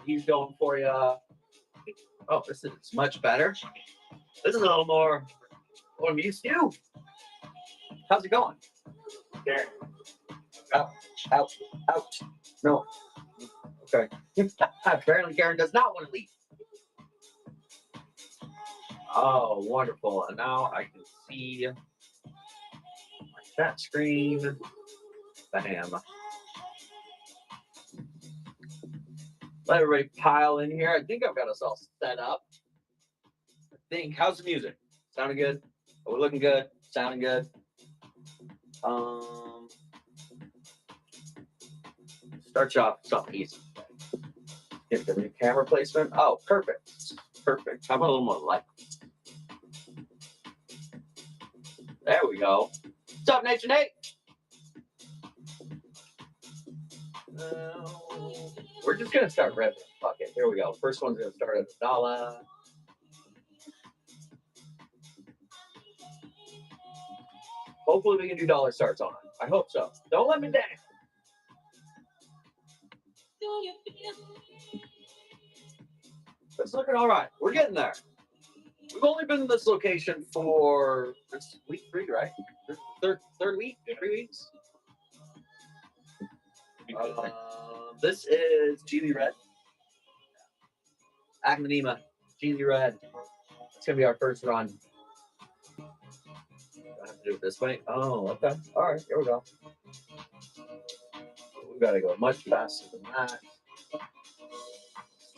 He's going for you. Oh, this is much better. This is a little more what I'm used to. How's it going? There. Out, out, out. No. Okay. Apparently Karen does not want to leave. Oh, wonderful. And now I can see that screen. Bam. Let everybody pile in here. I think I've got us all set up. I think. How's the music? Sounding good? Are we looking good? Sounding good? Start you off with something easy. Get the new camera placement. Oh, perfect. Perfect. How about a little more light? There we go. What's up, Nature Nate? We're just going to start ripping. Fuck it. Here we go. First one's going to start at $1. Hopefully we can do dollar starts on it. I hope so. Don't let me down. It's looking all right. We're getting there. We've only been in this location for this week 3, right? Third week? 3 weeks? This is Geely Red. Acmanema, Geely Red. It's going to be our first run. I have to do it this way. Oh, okay. All right, here we go. We've got to go much faster than that.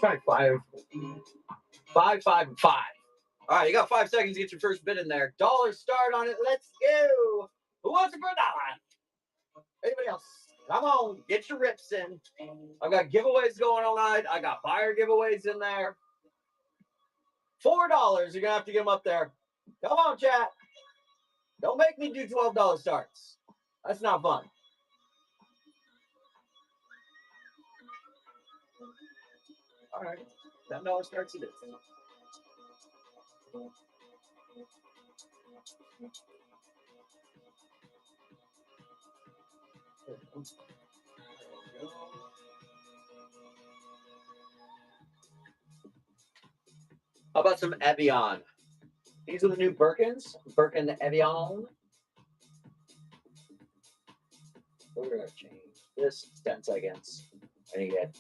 Try 5, 5, and 5. All right, you got 5 seconds to get your first bid in there. Dollar start on it. Let's go. Who wants it for $1? Anybody else? Come on, get your rips in. I've got giveaways going all night. I got buyer giveaways in there. $4. You're going to have to get them up there. Come on, chat. Don't make me do $12 starts. That's not fun. All right. $10 starts it is. How about some Evian? These are the new Birkins. Birkin Evian. We're going to change this 10 seconds. And you get,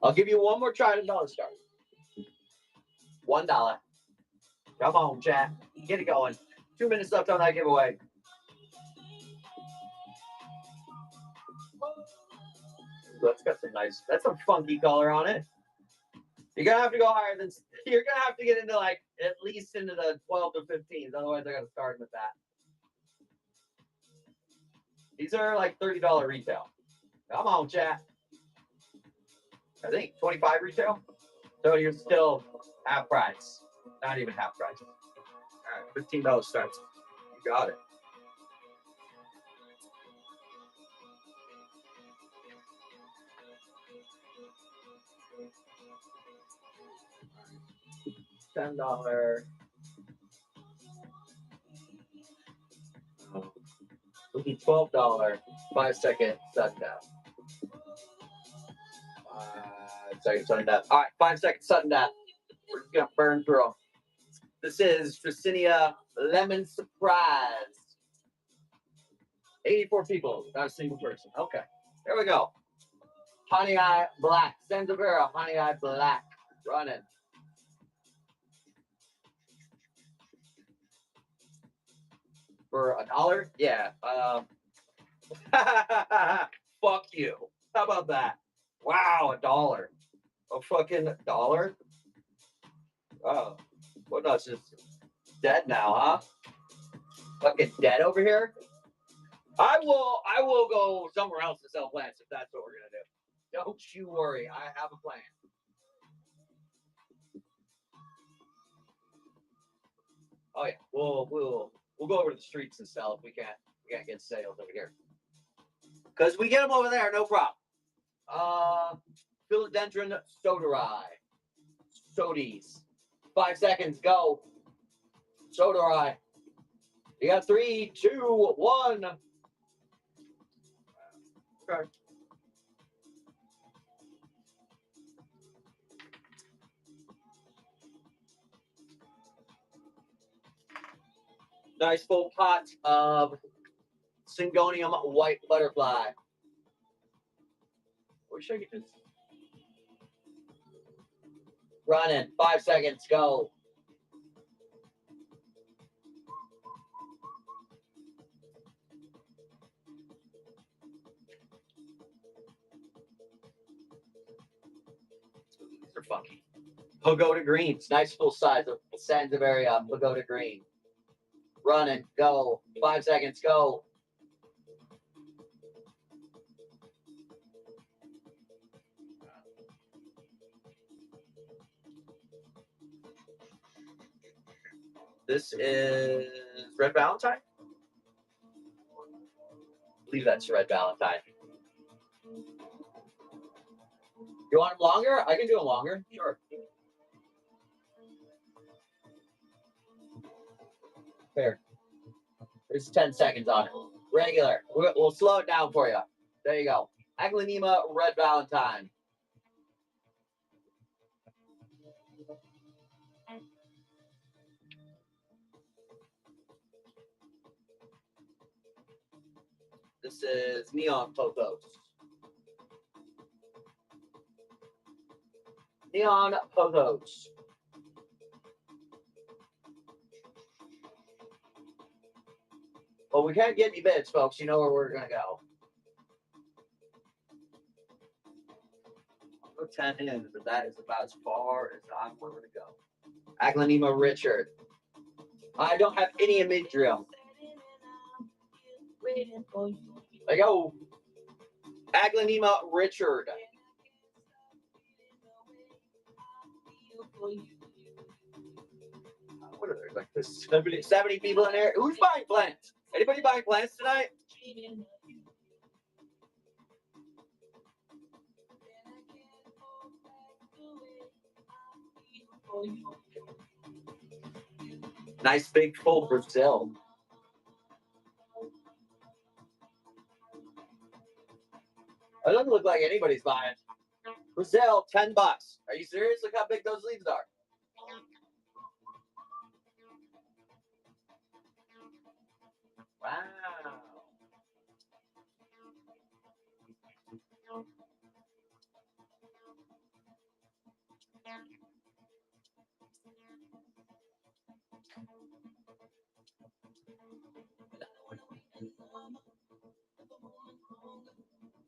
I'll give you one more try at $1 start. $1. Come on, chat. Get it going. 2 minutes left on that giveaway. That's got some nice, that's some funky color on it. You're going to have to go higher than, you're going to have to get into like, at least into the 12 to 15s. Otherwise, they're going to start with that. These are like $30 retail. Come on, chat. I think 25 retail. So you're still half price. Not even half price. All right, $15 starts. You got it. $10. We'll do $12. 5 second sudden death. 5 seconds sudden death. All right, 5 seconds sudden death. We're just gonna burn through them. This is Tricinia Lemon Surprise. 84 people, not a single person. Okay, there we go. Honey Eye Black. Sanzavera, Honey Eye Black. Running. For $1? Yeah. Fuck you. How about that? Wow, $1. A fucking $1? Oh, well, no, it's just dead now, huh? Fucking dead over here. I will go somewhere else to sell plants if that's what we're gonna do. Don't you worry, I have a plan. Oh yeah, we'll go over to the streets and sell if we can't get sales over here. Because we get them over there, no problem. Philodendron Soderai. Sodies. 5 seconds, go. Soderai. You got 3, 2, 1. Okay. Nice full pot of Syngonium white butterfly. Wish I could just running. 5 seconds. Go. These are funky. Pagoda greens. Nice full size of Sansevieria Pagoda green. Running. Go. 5 seconds. Go. This is Red Valentine. I believe that's Red Valentine. You want them longer? I can do them longer. Sure. Fair. There's 10 seconds on it. Regular. We'll slow it down for you. There you go. Aglaonema Red Valentine. This is Neon Pothos. Neon Pothos. Well, we can't get any bids, folks. You know where we're going to go. I'll go 10 in, but that is about as far as I'm willing to go. Aglaonema Richard. I don't have any Imidrium. There you go. Aglaonema Richard. What are there? Like this 70 people in there? Who's buying plants? Anybody buying plants tonight? Nice big full Brazil. It doesn't look like anybody's buying. Brazil, $10. Are you serious? Look how big those leaves are. Wow.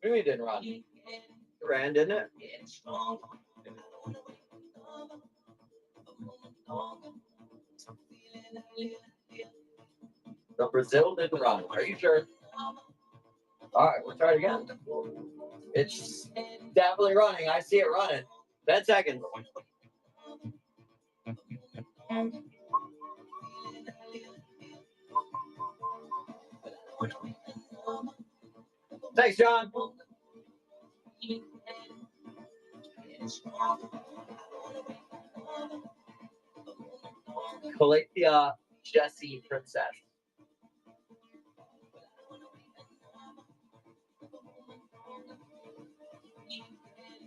Maybe it didn't run. It ran, didn't it? The Brazil didn't run. Are you sure? All right, we'll try it again. It's definitely running. I see it running. 10 seconds. Thanks, John. Calathea Jessie Princess.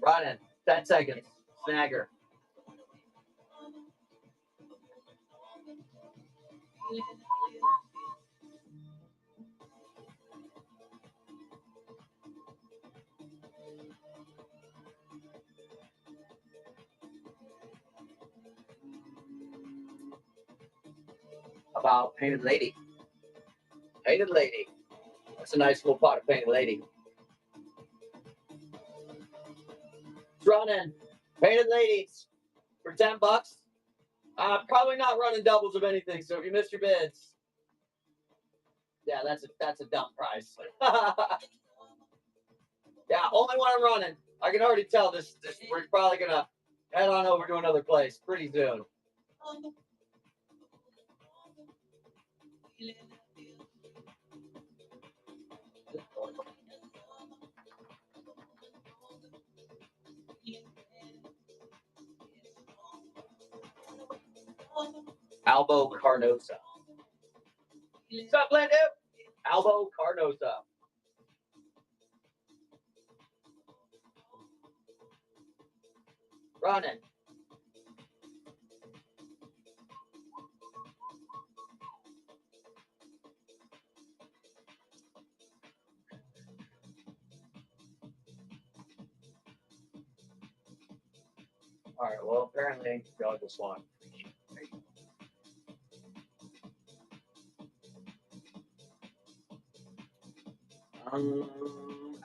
Running. 10 seconds. Snagger. About Painted Lady. Painted Lady. That's a nice little pot of Painted Lady. It's running. Painted Ladies for $10. Probably not running doubles of anything. So if you missed your bids, yeah, that's a dumb price. Yeah, only one I'm running. I can already tell this we're probably gonna head on over to another place pretty soon. Albo Carnosa. What's up, Linda? Albo Carnosa. Running. All right, well, apparently, y'all just want.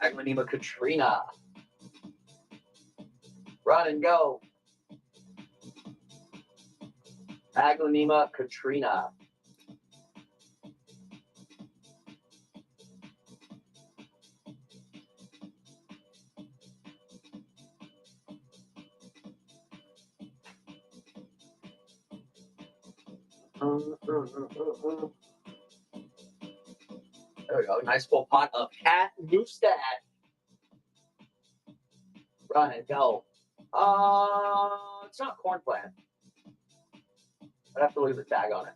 Aglanema Katrina. Run and go. Aglanema Katrina. There we go. Nice full pot of Cat Neustadt. Run and go. It's not corn plant. I'd have to leave the tag on it.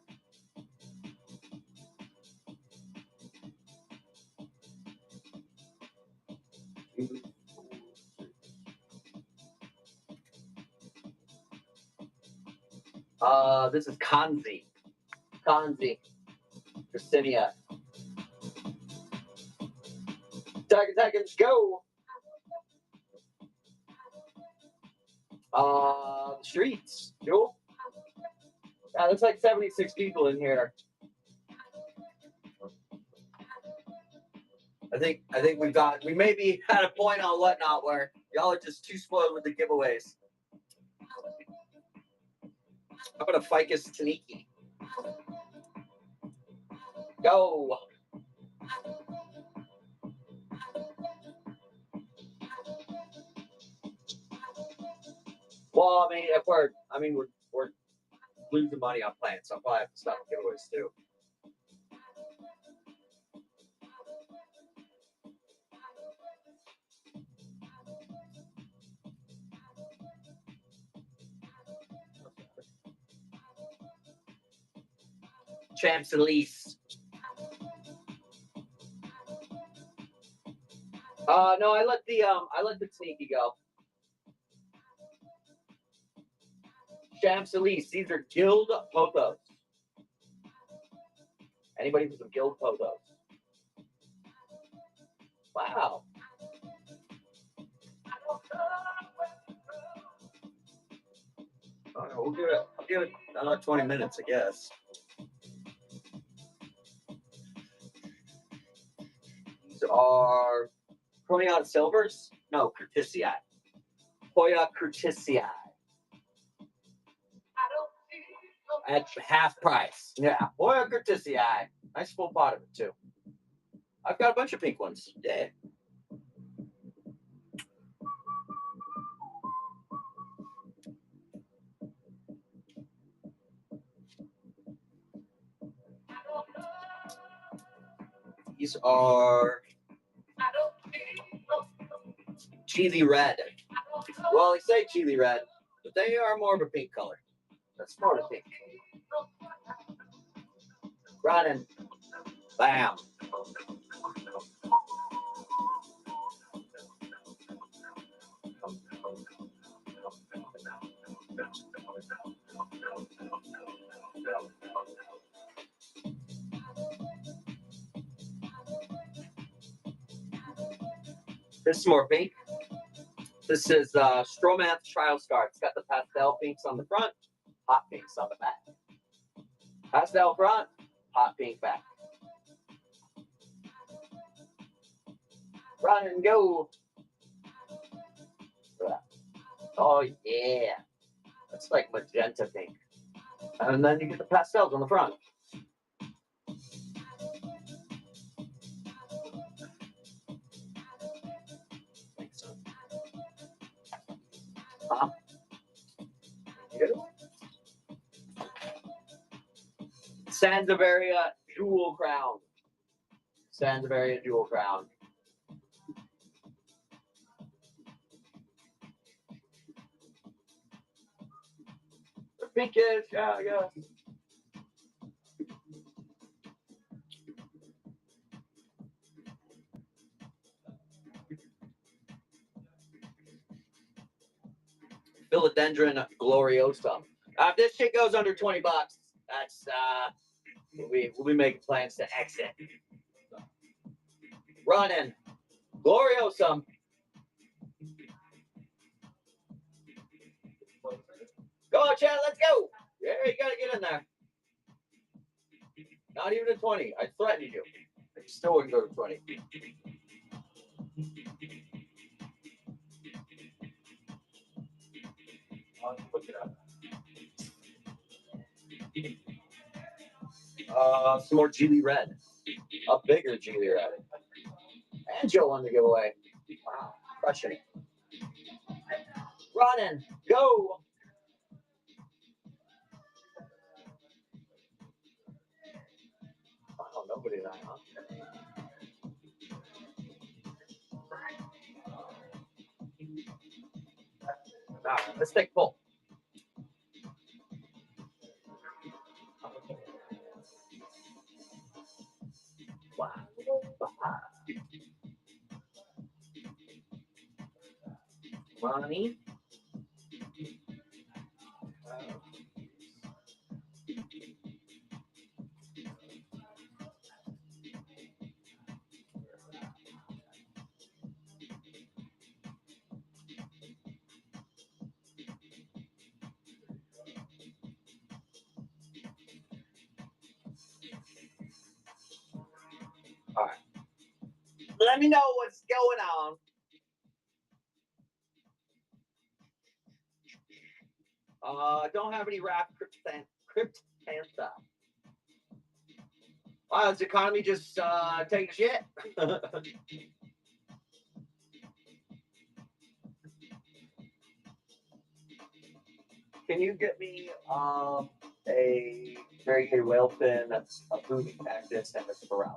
This is Kanzi. Christinia. Seconds, go. The streets. Cool. Yeah, there's like 76 people in here. I think we maybe had a point on Whatnot where y'all are just too spoiled with the giveaways. How about a Ficus Taniki? Go. Well, I mean, we're losing money on plants, so I'll probably have to stop giveaways too. Champs Elise. No, I let the Sneaky go. Champs Elise. These are Guild Pothos. Anybody with some Guild Pothos? Wow. I'll give it another 20 minutes, I guess. These are Proneon Silvers? No, Curticii. Hoya Curticii. At half price. Yeah, Hoya Curticii. Nice full pot of it, too. I've got a bunch of pink ones. Yeah. These are Cheesy Red. Well, they say Cheesy Red, but they are more of a pink color. That's more of a pink. Running. Bam. This is more pink. This is Stromanth Trial Star. It's got the pastel pinks on the front, hot pinks on the back. Pastel front, hot pink back. Run and go. Oh, yeah. That's like magenta pink. And then you get the pastels on the front. Sansevieria Jewel Crown. Sansevieria Jewel Crown. Pinkish, yeah, I guess. Philodendron Gloriosa. If this shit goes under 20 bucks, that's we'll be making plans to exit. Running. Gloriosum. Go, Chad, let's go. Yeah, you got to get in there. Not even a 20. I threatened you. I still wouldn't go to 20. Look it up. Some more Geely Red. A bigger Geely Red. And Joe won the giveaway. Wow, crushing it. Running. Go. Wow, nobody tonight, huh? All right, let's take full. Wow. Money. All right. Let me know what's going on. Don't have any rap Cryptantha. Wow, is the economy just taking a shit? Can you get me a variegated whale fin, that's a booty cactus, and a spiralis?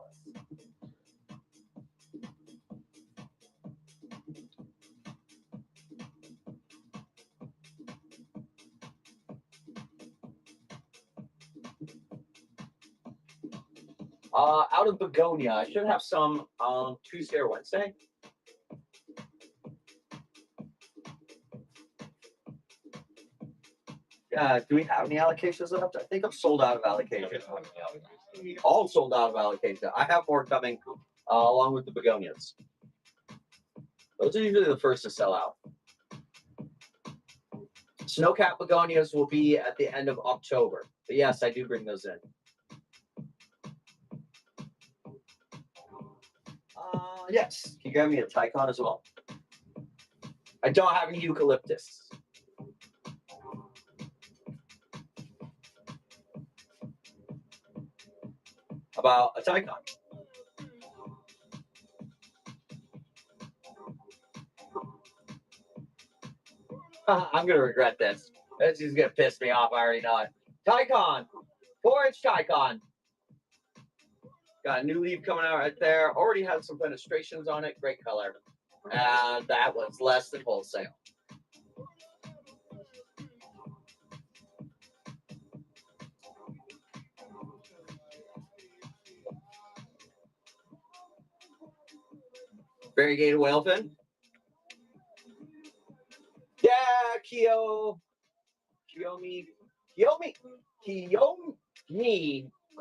Out of begonia, I should have some Tuesday or Wednesday. Do we have any allocations left? I think I'm sold out of allocations. All sold out of allocation. I have more coming along with the begonias. Those are usually the first to sell out. Snowcap begonias will be at the end of October. But yes, I do bring those in. Yes. Can you grab me a Tycon as well? I don't have any eucalyptus. About a Tycon. I'm going to regret this. This is going to piss me off. I already know it. Tycon. 4-inch Tycon. Got a new leaf coming out right there. Already had some fenestrations on it. Great color. And that was less than wholesale. Variegated whalefin. Yeah, Kiyomi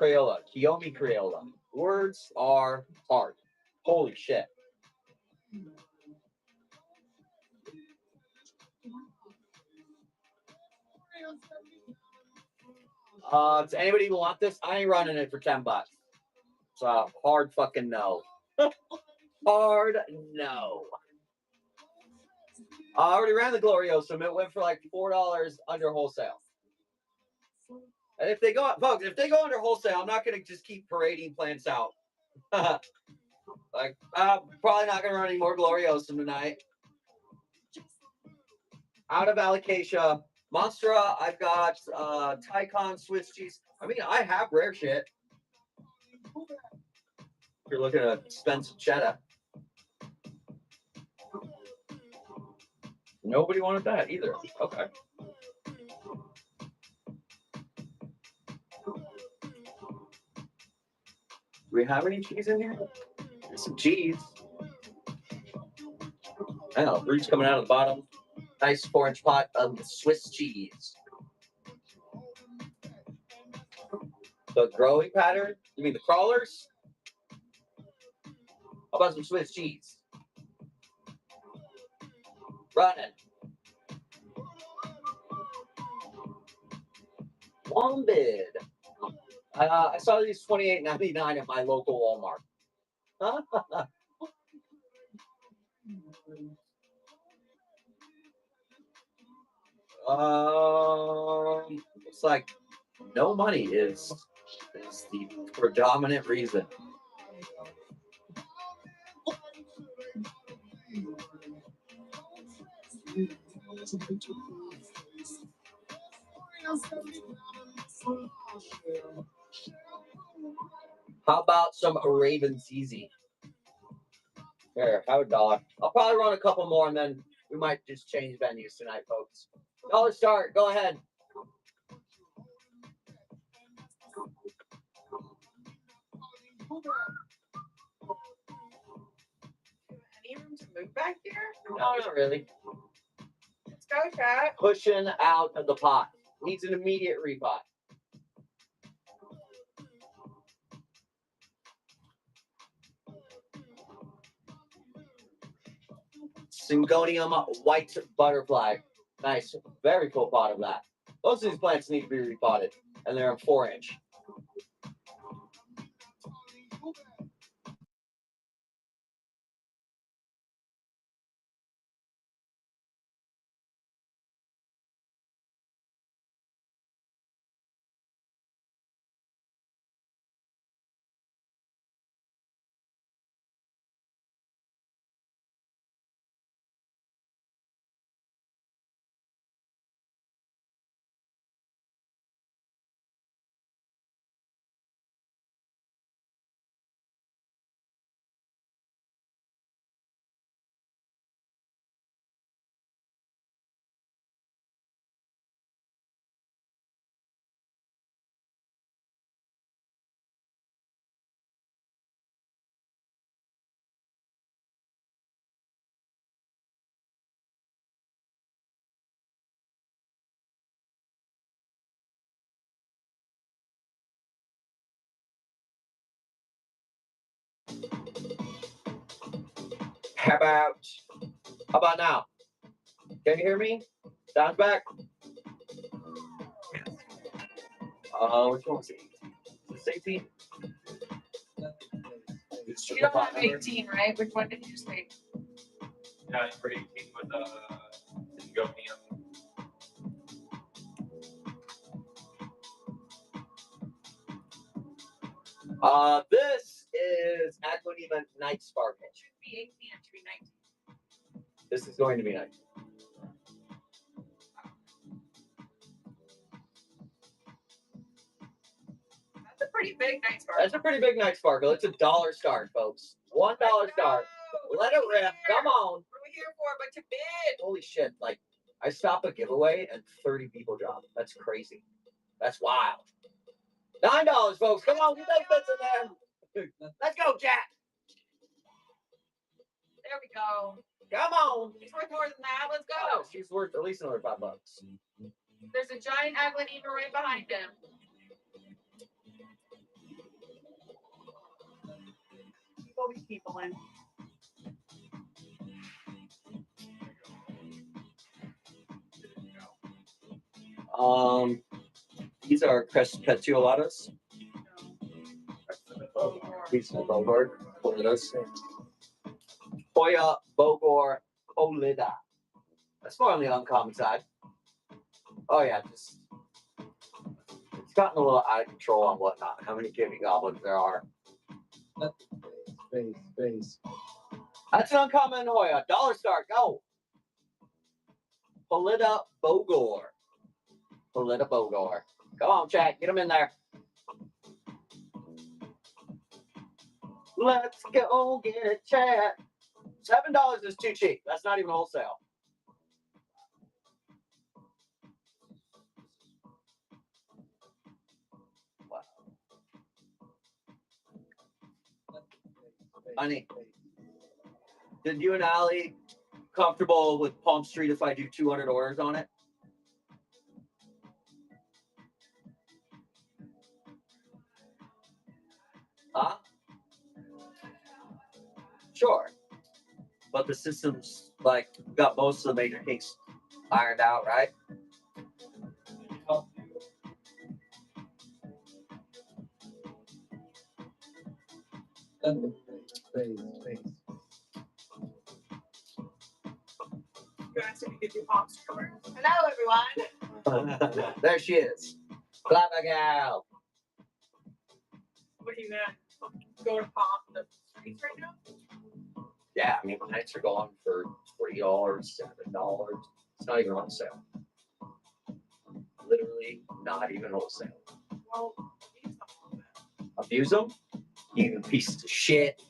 Crayola. Kiyomi Crayola. Words are hard. Holy shit. Does anybody even want this? I ain't running it for $10. It's a hard fucking no. Hard no. I already ran the Glorioso. It went for like $4 under wholesale. And if they go, folks, if they go under wholesale, I'm not going to just keep parading plants out. Like, I'm probably not going to run any more Glorioso tonight. Out of Alocasia. Monstera, I've got Tycon, Swiss cheese. I mean, I have rare shit. If you're looking at expensive cheddar. Nobody wanted that either. Okay. Do we have any cheese in here? There's some cheese. I know, roots coming out of the bottom. Nice 4-inch pot of Swiss cheese. The growing pattern? You mean the crawlers? How about some Swiss cheese? Running. One bid. I saw these $28.99 at my local Walmart. Looks like no money is the predominant reason. How about some Ravens Easy? Here, have $1. I'll probably run a couple more and then we might just change venues tonight, folks. $1 start. Go ahead. Any room to move back here? No, not really. Let's go, chat. Pushing out of the pot. Needs an immediate repot. Syngonium white butterfly. Nice. Very full pot of that. Most of these plants need to be repotted, and they're in 4-inch. How about now? Can you hear me? Sounds back. Which one was it? Is this 18? You don't have 18, right? Which one did you say? Yeah, for 18 with Syngonium. This is Aquanima Night Sparkle. It should be 18, it should be 19. This is going to be nice. That's a pretty big night sparkle. That's a pretty big night sparkle. It's $1 start, folks. $1 start. Let it rip. Come on. What are we here for but to bid? Holy shit. Like, I stopped a giveaway and 30 people dropped. That's crazy. That's wild. $9, folks. Come on. Get those bits in there. Let's go, Jack. There we go. Come on. He's worth more than that. Let's Oh, go. she's worth at least another $5. There's a giant Aglaonema right behind him. Keep these people in. These are Crespetiolatas. These are Bogor. What are those? Hoya Bogor Colida. That's more on the uncommon side. Oh yeah, just it's gotten a little out of control on whatnot. How many Gibby Goblins there are? Space. That's an uncommon Hoya. $1 start. Go. Polita Bogor. Polita Bogor. Come on, chat. Get them in there. Let's go get a chat. $7 is too cheap. That's not even wholesale. Wow. Honey, did you and Allie comfortable with Palm Street if I do 200 orders on it? Huh? Sure. But the system's like got most of the major kinks ironed out, right? You asked me to give you pops for. Hello, everyone. There she is. Clapper gal. What are you gonna go to pop the streets right now? Yeah, I mean, nights are going for $40, $7. It's not even on sale. Literally, not even wholesale. Well, use them a little bit. Abuse them? You piece of shit.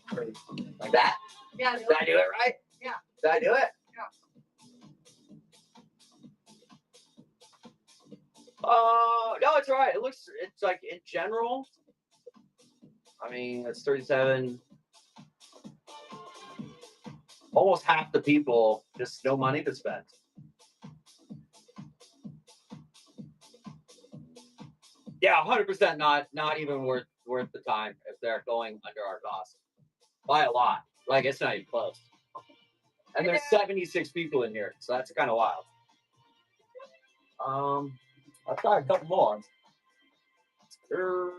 Like that? Yeah. Did I do it right? Yeah. Did I do it? Yeah. No, it's all right. It's like in general. I mean, it's 37. Almost half the people just no money to spend. Yeah, 100% not even worth the time if they're going under our cost by a lot. Like it's not even close. And there's 76 people in here, so that's kind of wild. I'll try a couple more. Boom.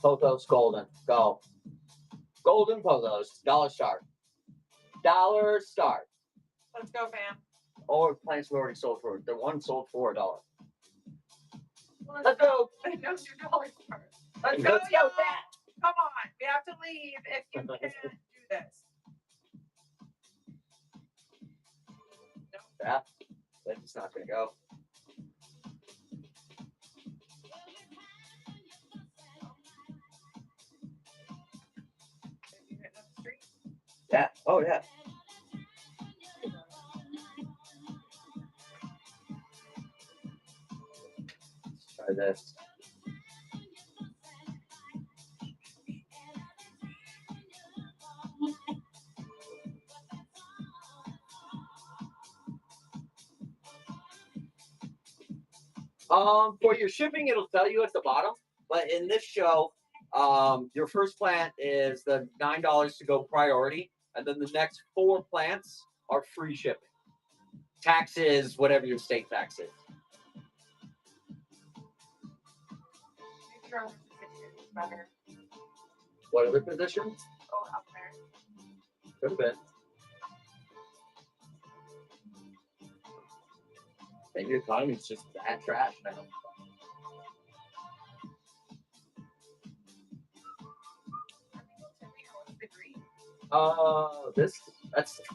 Pothos golden. Go. Golden pothos. $1 start. $1 start. Let's go, fam. Or plants we already sold for. The one sold for $1. Well, Let's go. It knows your dollar part. Let's go, go, y'all. Pat. Come on. We have to leave if you can't do this. No. Yeah. It's not going to go. Have you hit up the street? Yeah. Oh, yeah. Let's try this. For your shipping, it'll tell you at the bottom. But in this show, your first plant is the $9 to go priority, and then the next 4 plants are free shipping. Taxes, whatever your state tax is. Make sure it's better. What other positions? Oh, up there. Could have been. Maybe the economy's just that trash now.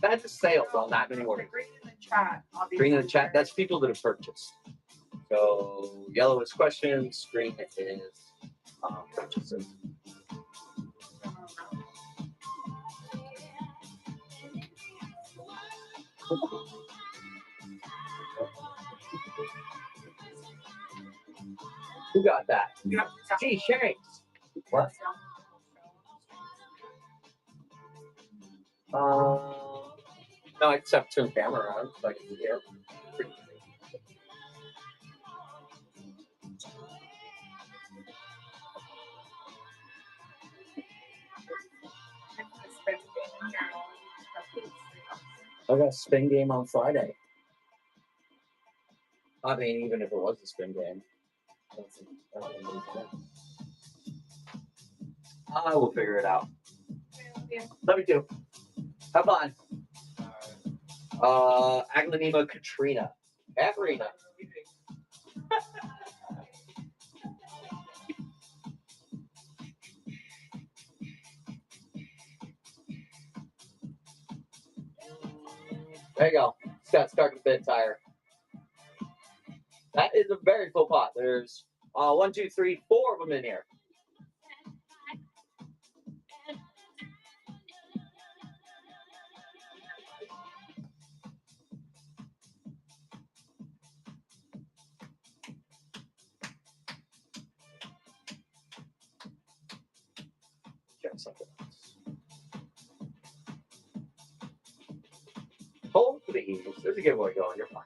That's a sales on that many orders. Green in the chat. Green in the chat. That's people that have purchased. So yellow is questions. Green is purchases. Who got that? Yep. Gee, Shanks. What? No, I just have to turn the camera on so I can see it. I got a spin game on Friday. I mean, even if it was a spin game. I will figure it out. Love you too. Have fun. Aglanema Katrina. Katrina. There you go. Just got stuck a bit tire. That is a very full pot. There's 1, 2, 3, 4 of them in here. Check something else. Hold please. There's a giveaway going. You're fine.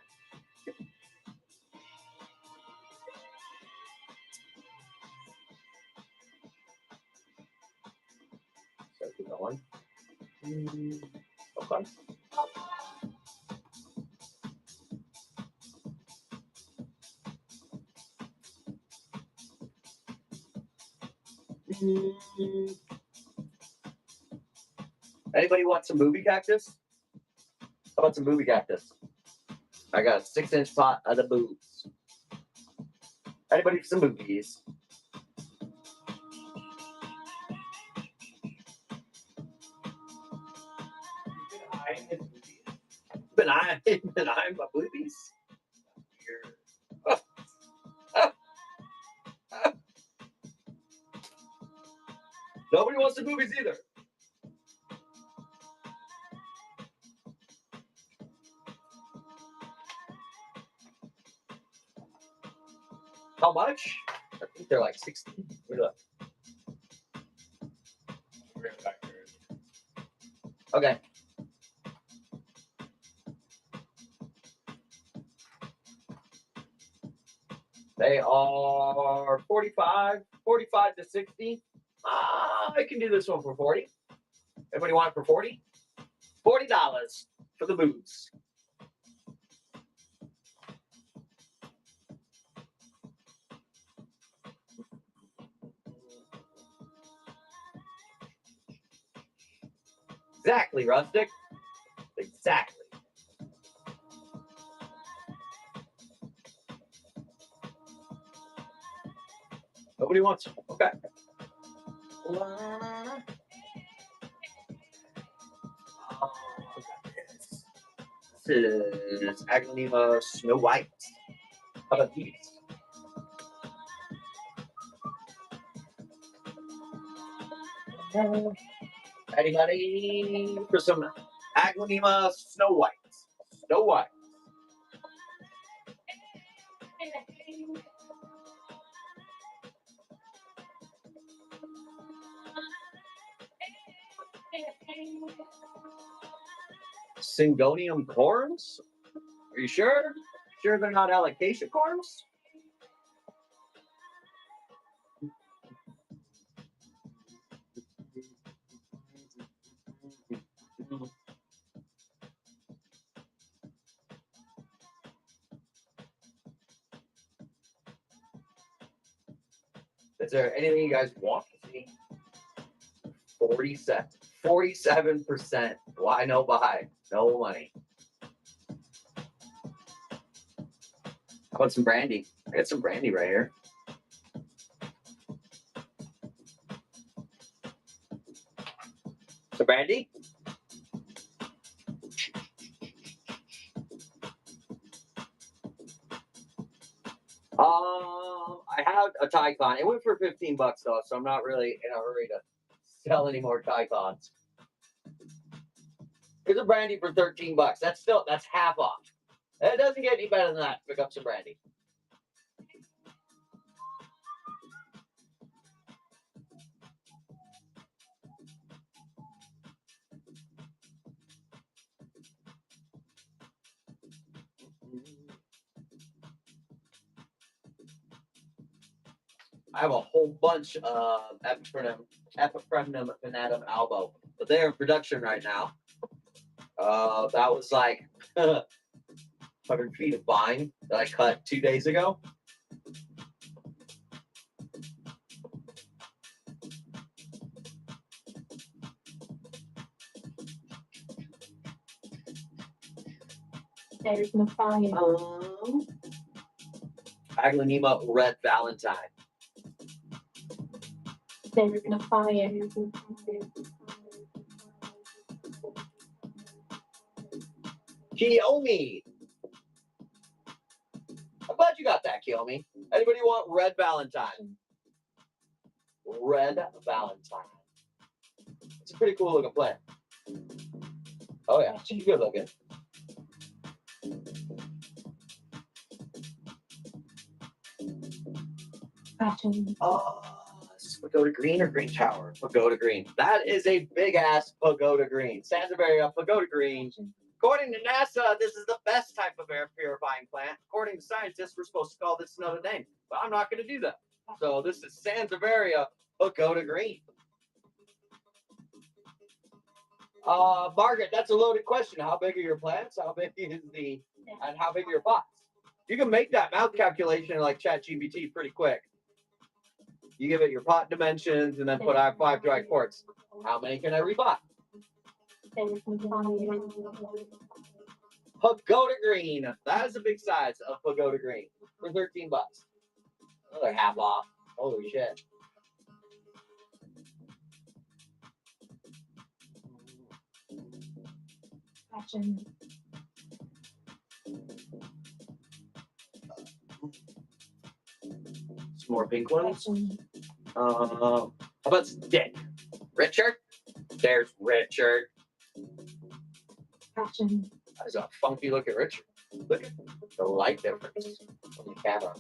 So keep going. Okay. Anybody want some movie cactus? How about some movie cactus? I got a 6-inch pot of the boobs. Anybody for some movies? Been eyeing my boobies. Nobody wants the movies either. How much? I think they're like 16. Look. Okay. They are 45 to 60. I can do this one for 40. Everybody want it for 40? $40 for the boots. Exactly, Rustic. Exactly. Nobody wants them. Okay. This is Aglaonema Snow White. How about these? Anybody for some Aglaonema Snow White? Snow White. Syngonium corns? Are you sure? Sure they're not alocasia corns? Is there anything you guys want to see? 47%. Why no buy? No money. How about some brandy? I got some brandy right here. Some brandy? I have a Tycon. It went for $15 though, so I'm not really in a hurry to sell any more Tycons. Here's a brandy for $13. That's half off. It doesn't get any better than that. Pick up some brandy. I have a whole bunch of epiprenum venatum albo, but they're in production right now. That was like 100 feet of vine that I cut 2 days ago. There's no fire. Aglaonema Red Valentine. There's no fire. Kiyomi. I'm glad you got that, Kiyomi. Anybody want Red Valentine? Red Valentine. It's a pretty cool looking plant. Oh yeah, she's good looking. This is Pagoda Green or Green Tower? Pagoda Green. That is a big ass Pagoda Green. Sansevieria Pagoda Green. According to NASA, this is the best type of air purifying plant. According to scientists, we're supposed to call this another name, but I'm not going to do that. So this is Sansevieria Pagoda Green. Margaret, that's a loaded question. How big are your plants? How big is and how big are your pots? You can make that mouth calculation like ChatGPT pretty quick. You give it your pot dimensions and then put out 5 dry quartz. How many can I repot? Pagoda green. That is a big size of pagoda green for 13 bucks. Another half off. Holy shit. Passion. Some more pink ones. Passion. How about Dick? Richard? There's Richard. Passion. That is a funky looking Richard. Look at the light difference on the camera.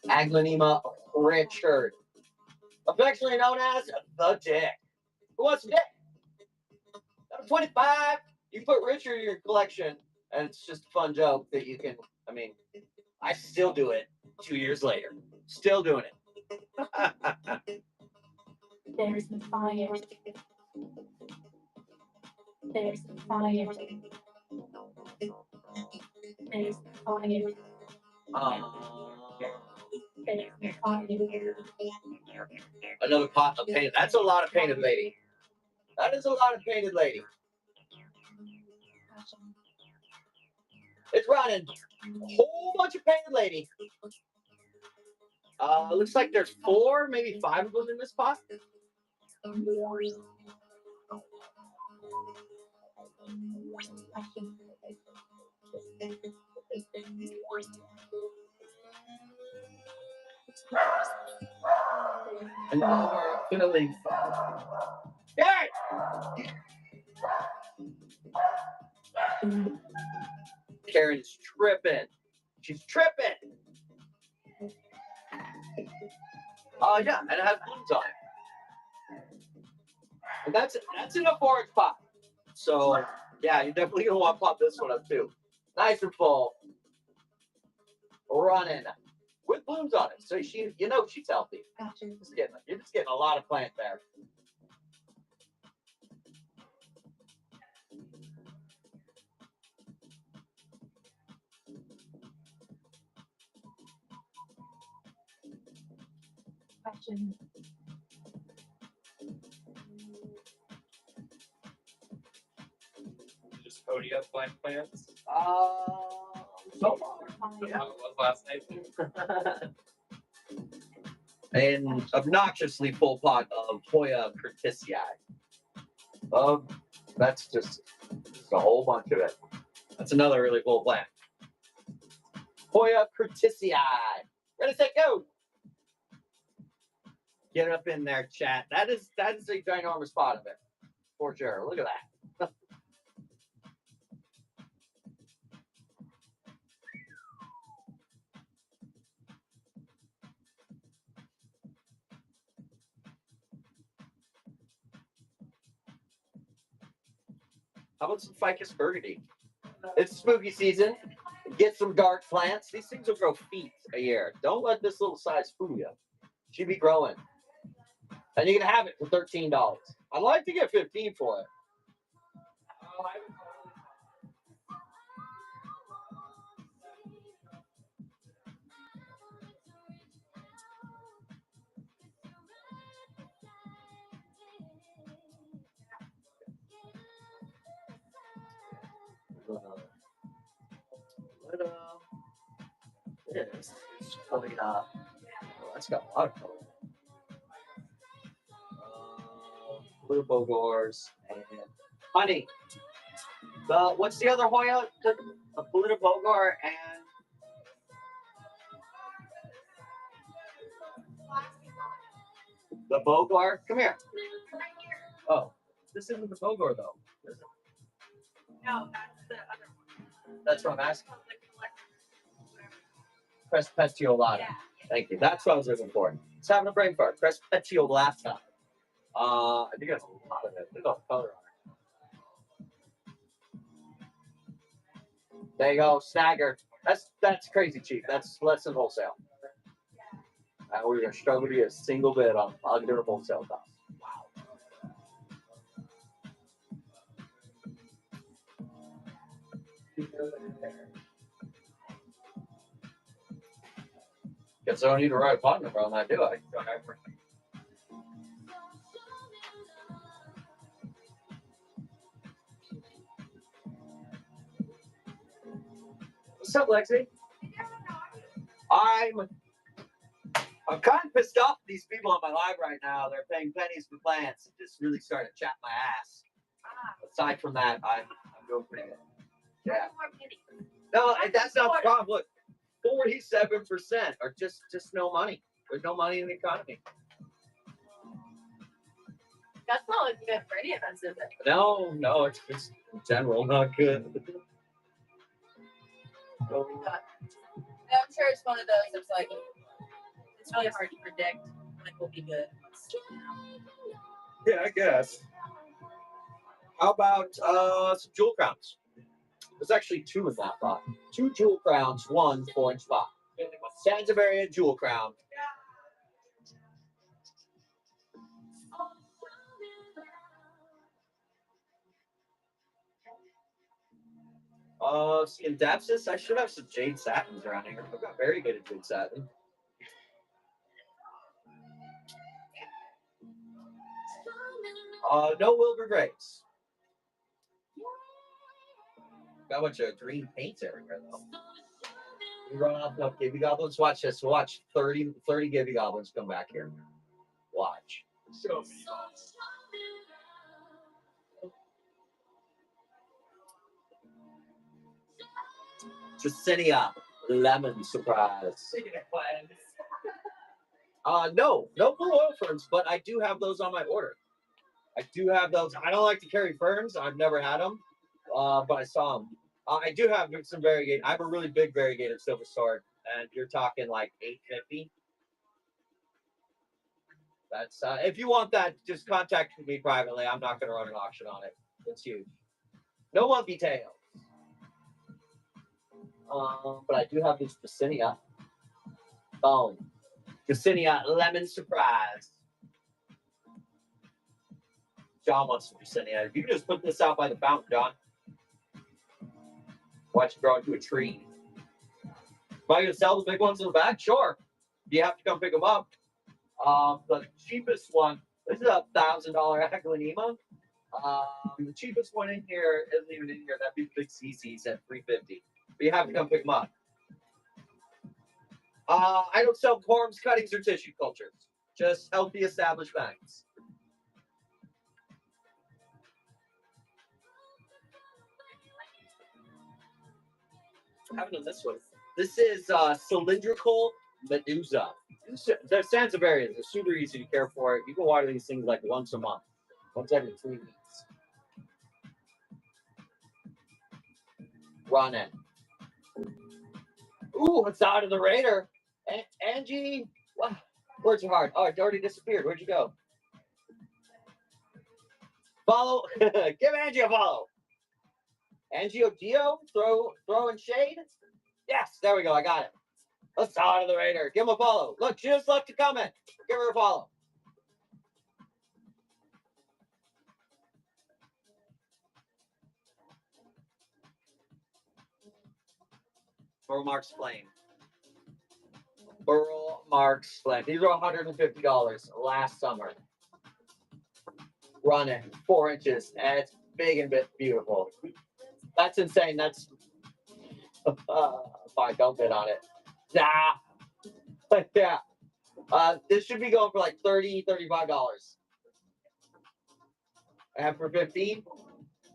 Aglanema Richard. Affectionately known as the Dick. Who wants a Dick? That was 25. You put Richard in your collection, and it's just a fun joke that you can, I mean, I still do it 2 years later. Still doing it. There's the fire. There's the fire. There's the fire. There's the fire. Another pot of painted. That's a lot of painted lady. That is a lot of painted lady. Passion. It's running. A whole bunch of painted lady. Looks like there's 4, maybe 5 of them in this pot. Passion. And now we're gonna leave. Karen! Karen's tripping. She's tripping. Yeah, and it has balloons on it. And that's in a 4-inch pot. So yeah, you're definitely gonna want to pop this one up too. Nice and full. Running. With blooms on it. So you know she's healthy. Passion. You're just getting a lot of plant there. Passion. Just Cody up blank plants. So far. That's how it was last night. An obnoxiously full pot of Hoya curtisii. That's just a whole bunch of it. That's another really full plant. Hoya curtisii. Ready, set, go. Get up in there, chat. That is a ginormous pot of it, for sure. Look at that. How about some ficus burgundy? It's spooky season. Get some dark plants. These things will grow feet a year. Don't let this little size fool you. She'll be growing. And you can have it for $13. I'd like to get 15 for it. This is coming up. Oh, that's got a lot of color. Blue bogors and honey. What's the other Hoya? The blue bogor and the bogor. Come here. Oh, this isn't the bogor though. Is it? No, that's the other one. That's what I'm asking. Crespetiolata. Yeah. Thank you. That's what I was looking for. It's having a brain fart. Crespetiolata. I think that's a lot of it. Look at the color on it. There you go, Snagger. That's crazy cheap. That's less than wholesale. We're gonna struggle to get a single bid on under wholesale cost. Wow. Guess I don't need to write a phone number on that, do I? What's up, Lexi? I'm kind of pissed off at these people on my live right now. They're paying pennies for plants and just really starting to chat my ass. Aside from that, I'm doing pretty good. Yeah. No, that's not the problem. Look, 47% are just no money. There's no money in the economy. That's not looking good for any of us, is it? No, it's just in general not good. I'm sure it's one of those that's like, it's really hard to predict when it will be good. Yeah, I guess. How about some jewel crowns? There's actually 2 in that box. 2 jewel crowns, 1 4-inch box. Sansevieria jewel crown. In Dapsis, I should have some jade satins around here. I've got very good at jade satin. No Wilbur Grace. Got a bunch of green paints everywhere, though. We run off enough Gibby Goblins. Watch this. Watch 30 Gibby Goblins come back here. Watch. Show me. Dracinia lemon surprise. No blue oil ferns, but I do have those on my order. I do have those. I don't like to carry ferns. I've never had them, but I saw them. I do have some variegated. I have a really big variegated silver sword, and you're talking like $850. That's if you want that, just contact me privately. I'm not going to run an auction on it. It's huge. No one details. But I do have this Dracinia. Boom. Dracinia lemon surprise. John wants some Dracinia. You can just put this out by the fountain, John. Watch it grow into a tree. Am I going to sell the big ones in the back? Sure. You have to come pick them up. The cheapest one, this is a $1,000 Aglanema. The cheapest one in here isn't even in here. That'd be big CC's at $350. But you have to come pick them up. I don't sell corms, cuttings, or tissue cultures. Just healthy established banks. I haven't done this one. This is cylindrical Medusa. They're Sansevieria. They're super easy to care for. You can water these things like once a month, once every 3 weeks. Run it. Ooh, it's out of the radar. Angie, wow. Where's your heart? Oh, it already disappeared. Where'd you go? Follow. Give Angie a follow. Angie O'Dio, throwing shade. Yes, there we go. I got it. Let's out of the radar. Give him a follow. Look, she just left a comment. Give her a follow. Burl Marks Flame. Burl Marks Flame. These are $150 last summer. Running 4 inches, and it's big and beautiful. That's insane. That's fine. Don't bid on it. Nah. Yeah. This should be going for like $30, $35. And for 15.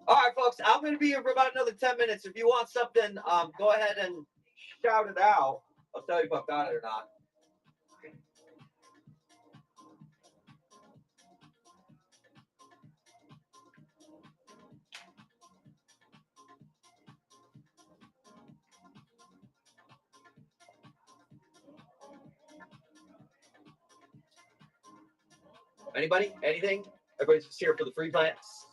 All right, folks. I'm going to be here for about another 10 minutes. If you want something, go ahead and shout it out. I'll tell you if I've got it or not. Anybody? Anything? Everybody's just here for the free plants.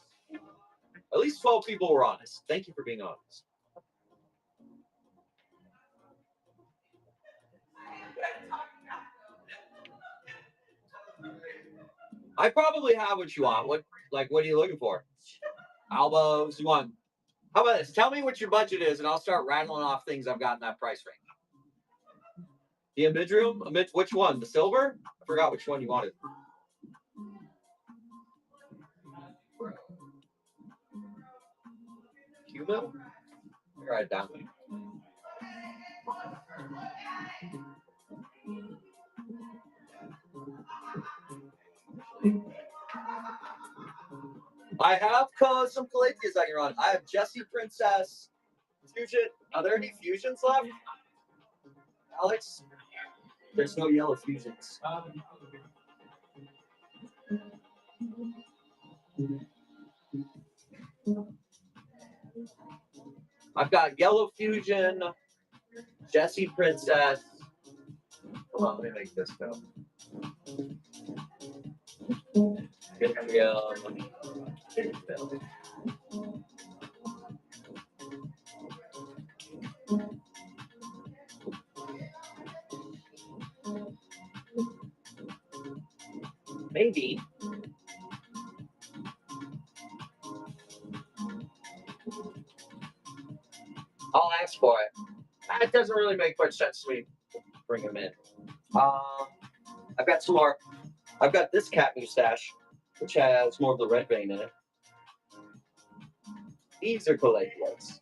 At least 12 people were honest. Thank you for being honest. I probably have what you want. What are you looking for? Albos, you want? How about this? Tell me what your budget is, and I'll start rattling off things I've got in that price range. The Amidrium? Which one? The silver? I forgot which one you wanted. Cuba? Write it down. I have some Calatheas I can run. I have Jessie Princess Fusion. Are there any fusions left? Alex? There's no yellow fusions. I've got yellow fusion, Jessie Princess. Hold on, let me make this go. Maybe. I'll ask for it. That doesn't really make much sense to me. Bring him in. I've got some more. I've got this cat mustache, which has more of the red vein in it. These are Calatheas.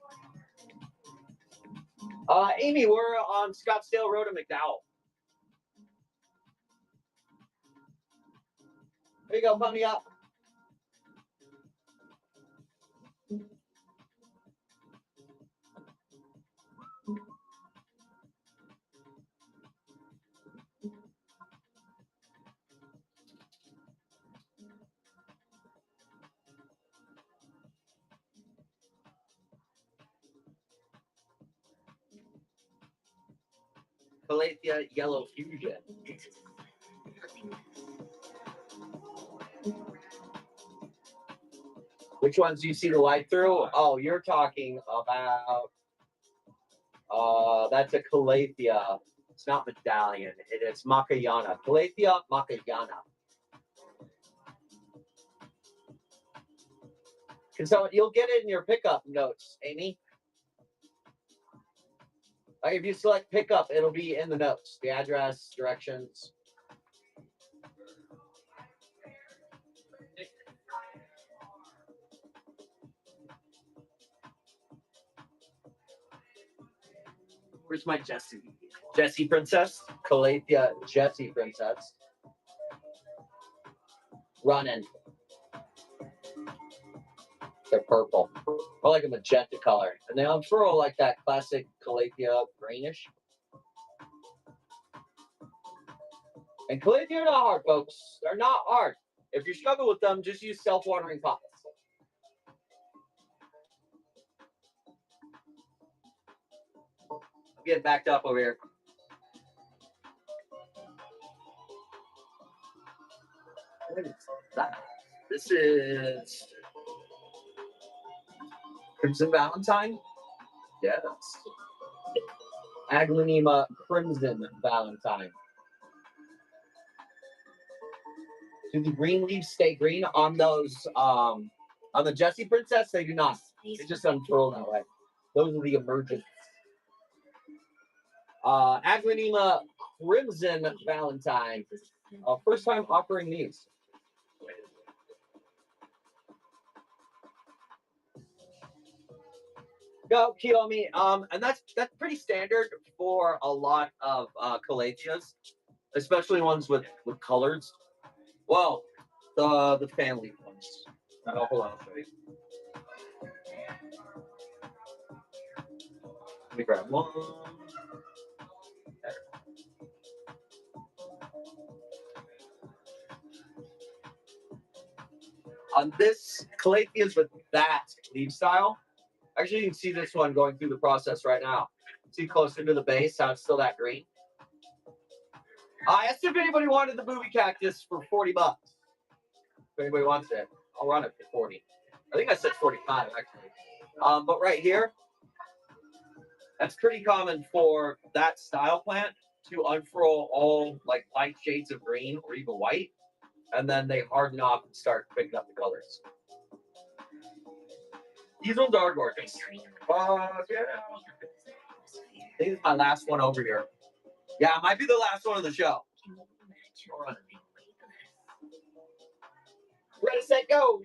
Amy, we're on Scottsdale Road in McDowell. There you go, pump me up. Calathea Yellow Fusion. Which ones do you see the light through? Oh, you're talking about that's a Calathea. It's not medallion. It is Makayana. Calathea Makayana. So you'll get it in your pickup notes, Amy. Like if you select pickup, it'll be in the notes, the address, directions. Where's my Jessie? Jessie Princess? Calathea Jessie Princess. Running. They're purple. I like a magenta color. And they unfurl like that classic Calathea greenish. And Calathea are not hard, folks. They're not hard. If you struggle with them, just use self-watering pots. I'm getting backed up over here. What is that? This is Crimson Valentine? Yes. Aglanema Crimson Valentine. Do the green leaves stay green on those on the Jessie Princess? They do not. They just unfurl that way. Those are the emergent. Aglanema Crimson Valentine. First time offering these. Go, Kiyomi. And that's pretty standard for a lot of Calatheas, especially ones with colors. Well, the family ones. Hold on, I'll show you. Let me grab one. There. On this Calatheas with that leaf style, actually you can see this one going through the process right now. See closer to the base, how it's still that green. I asked if anybody wanted the movie cactus for 40 bucks. If anybody wants it, I'll run it for 40. I think I said 45 actually. But right here, that's pretty common for that style plant to unfurl all like light shades of green or even white, and then they harden off and start picking up the colors. These ones are gorgeous. Yeah. I think it's my last one over here. Yeah, it might be the last one of the show. Ready, set, go.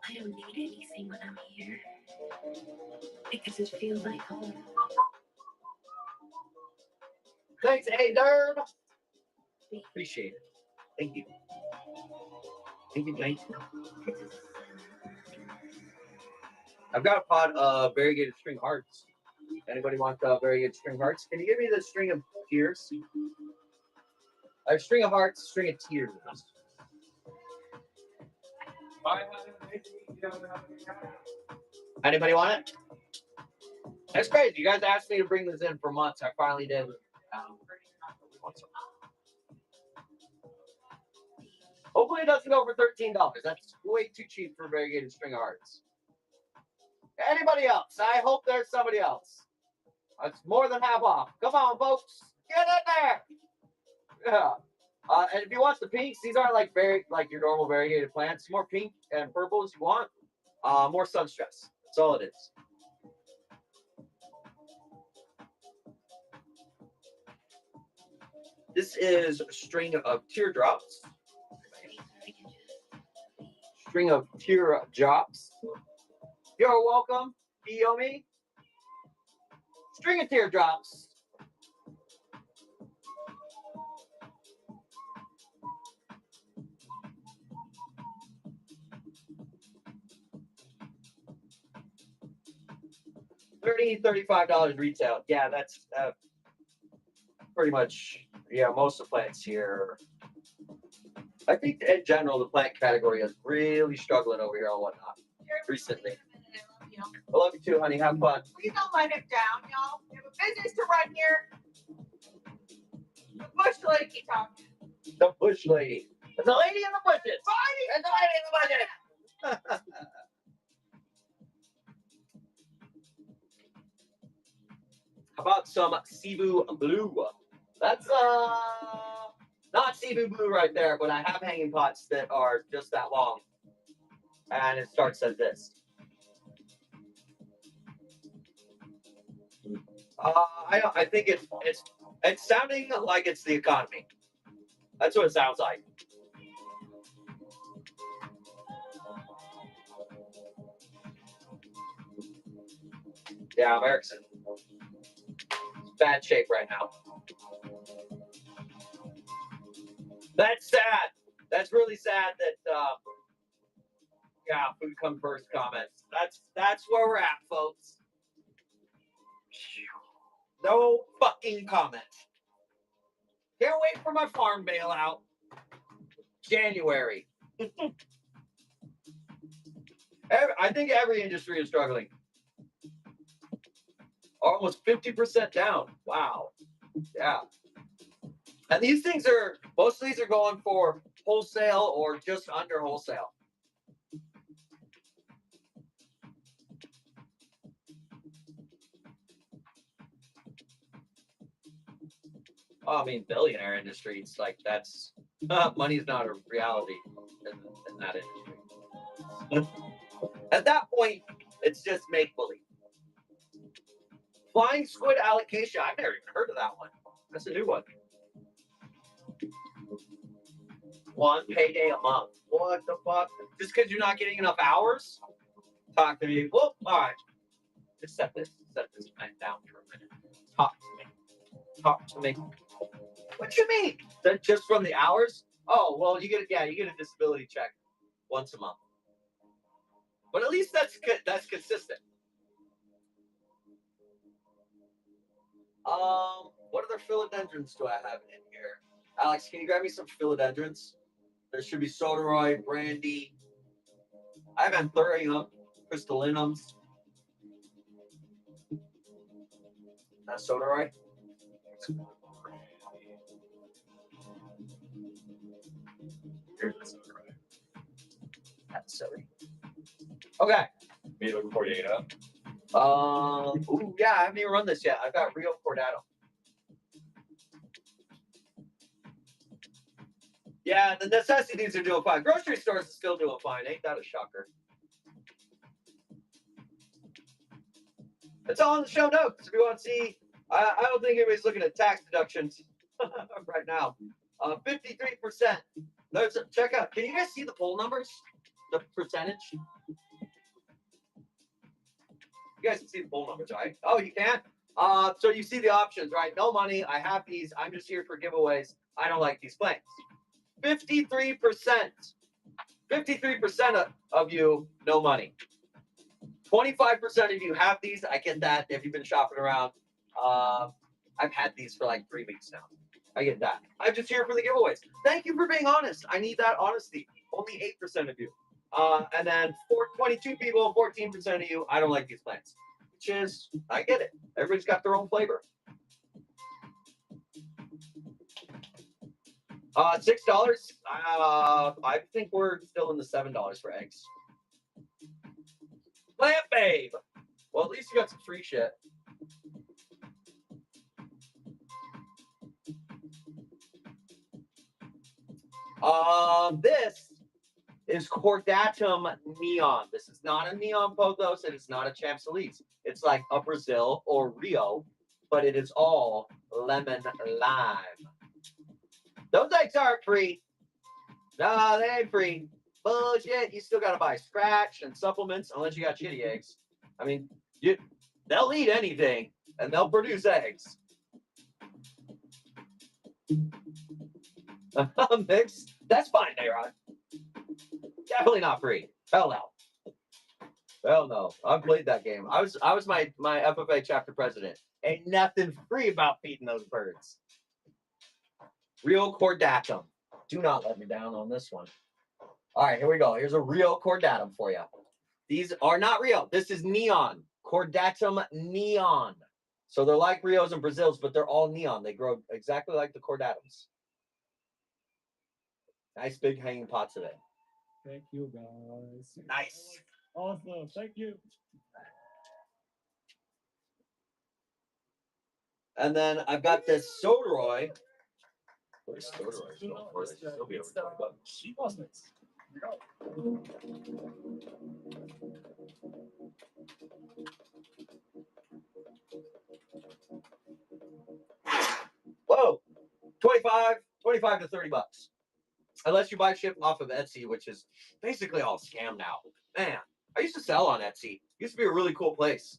I don't need anything when I'm here because it feels like home. Thanks, A-Derb. Appreciate it. Thank you. Thank you, thank you. I've got a pot of variegated string hearts. Anybody want variegated string hearts? Can you give me the string of tears? I have string of hearts, string of tears. Anybody want it? That's crazy. You guys asked me to bring this in for months. I finally did. Hopefully it doesn't go for $13. That's way too cheap for variegated string of hearts. Anybody else? I hope there's somebody else. It's more than half off. Come on, folks. Get in there. Yeah. And if you want the pinks, these aren't like your normal variegated plants. More pink and purple as you want. More sun stress. That's all it is. This is a string of teardrops. String of teardrops. You're welcome, Yomi. String of teardrops. $35 retail. Yeah, that's pretty much, yeah, most of the plants here. I think in general, the plant category is really struggling over here on whatnot recently. I love you too, honey. Have fun. Please don't let him down, y'all. We have a business to run here. The bush lady talking. The bush lady. There's a lady in the bushes. Bonnie! There's a lady in the bushes. How about some Cebu blue? That's not Cebu blue right there, but I have hanging pots that are just that long. And it starts at this. I think it's sounding like it's the economy. That's what it sounds like. Yeah, I'm Erickson. Bad shape right now. That's sad. That's really sad that yeah, food comes first comments. That's where we're at, folks. No fucking comment. Can't wait for my farm bailout. January. I think every industry is struggling. Almost 50% down. Wow. Yeah. And these things are, most of these are going for wholesale or just under wholesale. Oh, I mean, billionaire industries, like that's, money's not a reality in that industry. At that point, it's just make-believe. Flying squid allocation, I've never even heard of that one. That's a new one. One payday a month. What the fuck? Just because you're not getting enough hours? Talk to me. Well, all right. Just set this down for a minute. Talk to me. Talk to me. What you mean? That just from the hours? Oh, well, you get a disability check once a month. But at least that's consistent. What other philodendrons do I have in here? Alex, can you grab me some philodendrons? There should be soderoy, brandy. I have anthurium, crystallinums. That's soderoy. That's silly. Okay. Milo Cordato. Ooh, yeah, I haven't even run this yet. I've got Rio Cordato. Yeah, the necessities are doing fine. Grocery stores are still doing fine. Ain't that a shocker? It's all in the show notes if you want to see. I don't think anybody's looking at tax deductions right now. 53%. Check out. Can you guys see the poll numbers? The percentage? You guys can see the poll numbers, right? Oh, you can't? So you see the options, right? No money. I have these. I'm just here for giveaways. I don't like these plans. 53%. 53% of you, no money. 25% of you have these. I get that if you've been shopping around. I've had these for like 3 weeks now. I get that. I'm just here for the giveaways. Thank you for being honest. I need that honesty. Only 8% of you. And then 22 people, 14% of you, I don't like these plans. Which is, I get it. Everybody's got their own flavor. $6. I think we're still in the $7 for eggs. Plant Babe. Well, at least you got some free shit. This is Cordatum Neon. This is not a Neon Pothos, and it's not a Champs Elite. It's like a Brazil or Rio, but it is all lemon lime. Those eggs aren't free. No, they ain't free. Bullshit. You still got to buy scratch and supplements unless you got shitty eggs. I mean, they'll eat anything, and they'll produce eggs. Mix. That's fine, Aaron. Definitely not free. Hell no. Hell no. I've played that game. I was my FFA chapter president. Ain't nothing free about feeding those birds. Real Cordatum. Do not let me down on this one. All right, here we go. Here's a real Cordatum for you. These are not real. This is Neon. Cordatum Neon. So they're like Rios and Brazils, but they're all neon. They grow exactly like the Cordatums. Nice big hanging pots of it. Thank you, guys. Nice. Awesome. Thank you. And then I've got this Soderoy. Where's Soderoy? It'll be over $20. She wasn't. Whoa, 25 to $30. Unless you buy shit off of Etsy, which is basically all scam now. Man, I used to sell on Etsy. It used to be a really cool place.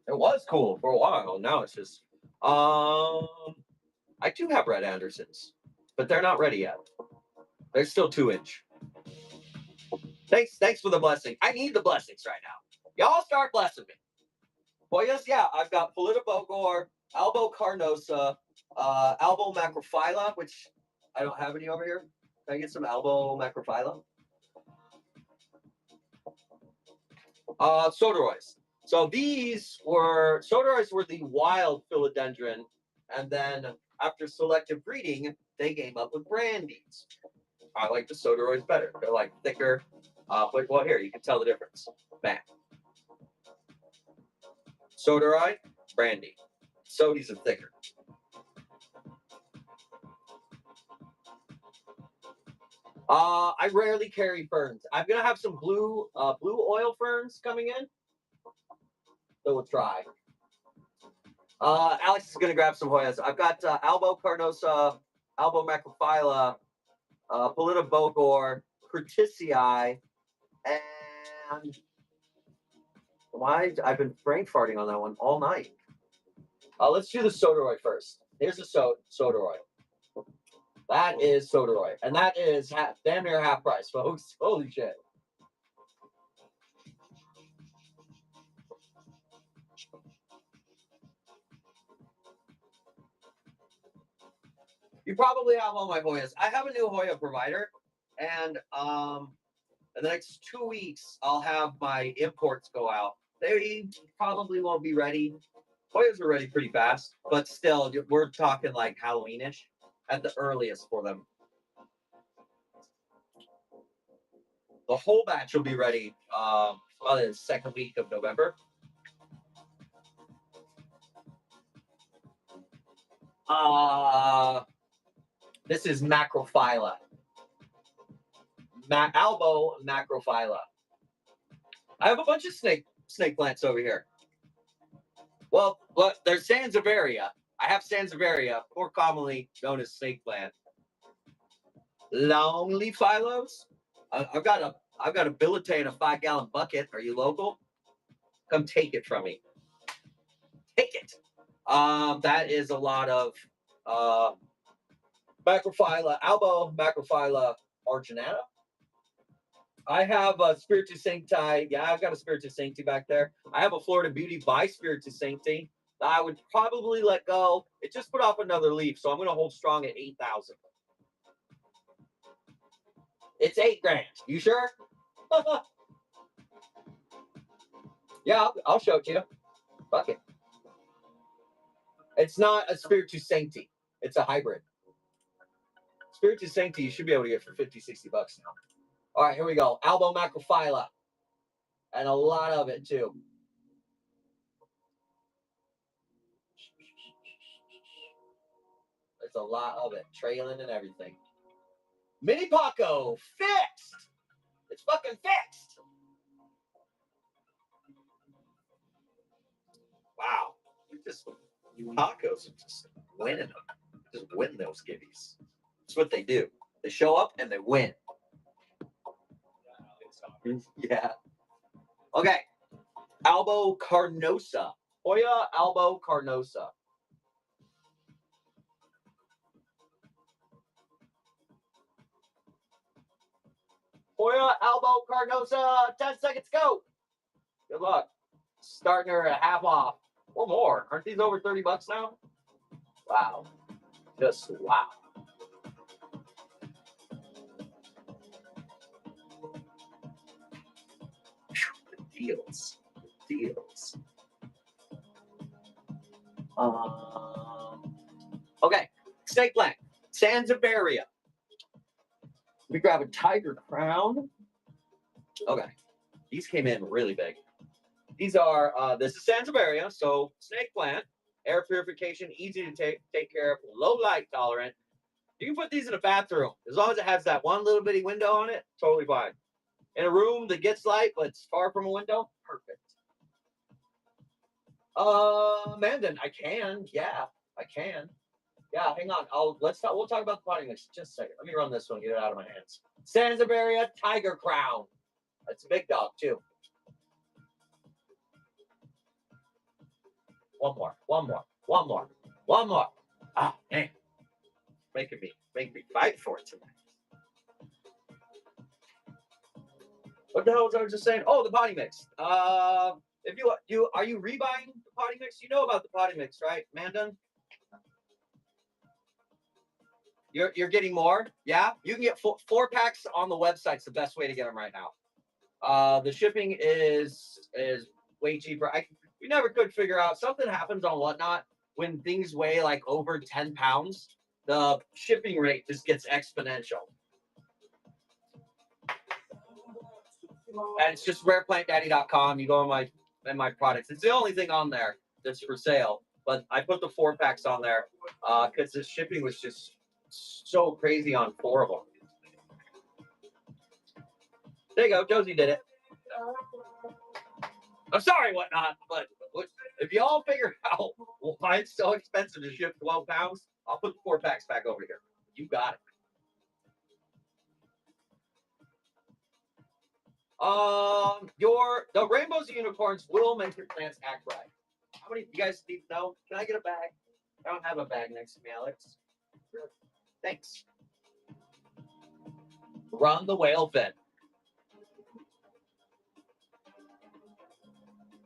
It was cool for a while. Now it's just, I do have Red Andersons, but they're not ready yet. They're still 2-inch. Thanks for the blessing. I need the blessings right now. Y'all start blessing me. Well, yes, yeah, I've got Polita Bogor, Albo Carnosa, Albo Macrophylla, which I don't have any over here. Can I get some Albo Macrophylla? Soderoys. So these were, Soderoys were the wild philodendron, and then after selective breeding, they came up with brandies. I like the Soderoys better. They're like thicker. But well, here, you can tell the difference. Bam. Soderoy, brandy. Sodies are thicker. I rarely carry ferns. I'm gonna have some blue oil ferns coming in. So we'll try. Alex is gonna grab some Hoyas. I've got Albo Carnosa, Albo Macrophylla, Polita Bogor, Curtisii, and why I've been brain farting on that one all night. Let's do the Soderoy first. Here's the Soderoy. That is Soderoy, and that is damn near half price, folks. Holy shit. You probably have all my Hoyas. I have a new Hoya provider, and in the next 2 weeks, I'll have my imports go out. They probably won't be ready. Hoyas are ready pretty fast, but still, we're talking like Halloweenish at the earliest for them. The whole batch will be ready probably the second week of November. This is Macrophylla. Albo Macrophylla. I have a bunch of snake snake plants over here? Well, look, there's Sansevieria. I have Sansevieria, more commonly known as snake plant. Longleaf phyllos. I've got a billet in a 5-gallon bucket. Are you local? Come take it from me. Take it. That is a lot of Macrophylla, Albo Macrophylla arginata. I have a Spiritus Sancti. Yeah, I've got a Spiritus Sancti back there. I have a Florida Beauty by Spiritus Sancti that I would probably let go. It just put off another leaf, so I'm going to hold strong at 8,000. It's $8,000. You sure? Yeah, I'll show it to you. Fuck it. It's not a Spiritus Sancti. It's a hybrid. Spiritus Sancti you should be able to get for 50, 60 bucks now. All right, here we go. Albo Macrophylla. And a lot of it, too. There's a lot of it. Trailing and everything. Mini Paco. Fixed. It's fucking fixed. Wow. Pacos are just winning them. Just win those gibbies. That's what they do. They show up and they win. Yeah. Okay. Albo carnosa. Hoya Albo carnosa. Hoya Albo carnosa. 10 seconds go. Good luck. Starting her at half off or more. Aren't these over 30 bucks now? Wow. Just wow. Deals. Okay, snake plant, Sansevieria. We grab a tiger crown. Okay, these came in really big. These are this is Sansevieria, so snake plant, air purification, easy to take care of, low light tolerant. You can put these in a bathroom as long as it has that one little bitty window on it. Totally fine. In a room that gets light but it's far from a window, perfect. Mandan, I can. Yeah, I can. Yeah, hang on. We'll talk about the potting mix in just a second. Let me run this one, get it out of my hands. Sansevieria Tiger Crown. That's a big dog too. One more. Ah, man. Make me fight for it tonight. What the hell was I just saying? Oh, the potting mix. If you are you rebuying the potting mix? You know about the potting mix, right, Mandan? You're getting more? Yeah? You can get four packs on the website. It's the best way to get them right now. The shipping is way cheaper. We never could figure out. Something happens on Whatnot when things weigh like over 10 pounds. The shipping rate just gets exponential. And it's just rareplantdaddy.com. You go on my products. It's the only thing on there that's for sale. But I put the 4-packs on there because the shipping was just so crazy on 4 of them. There you go. Josie did it. I'm sorry, Whatnot, but if you all figure out why it's so expensive to ship 12 pounds, I'll put the 4-packs back over here. You got it. The rainbows and unicorns will make your plants act right. How many of you guys need to know? Can I get a bag? I don't have a bag next to me, Alex. Thanks. Run the whale fin.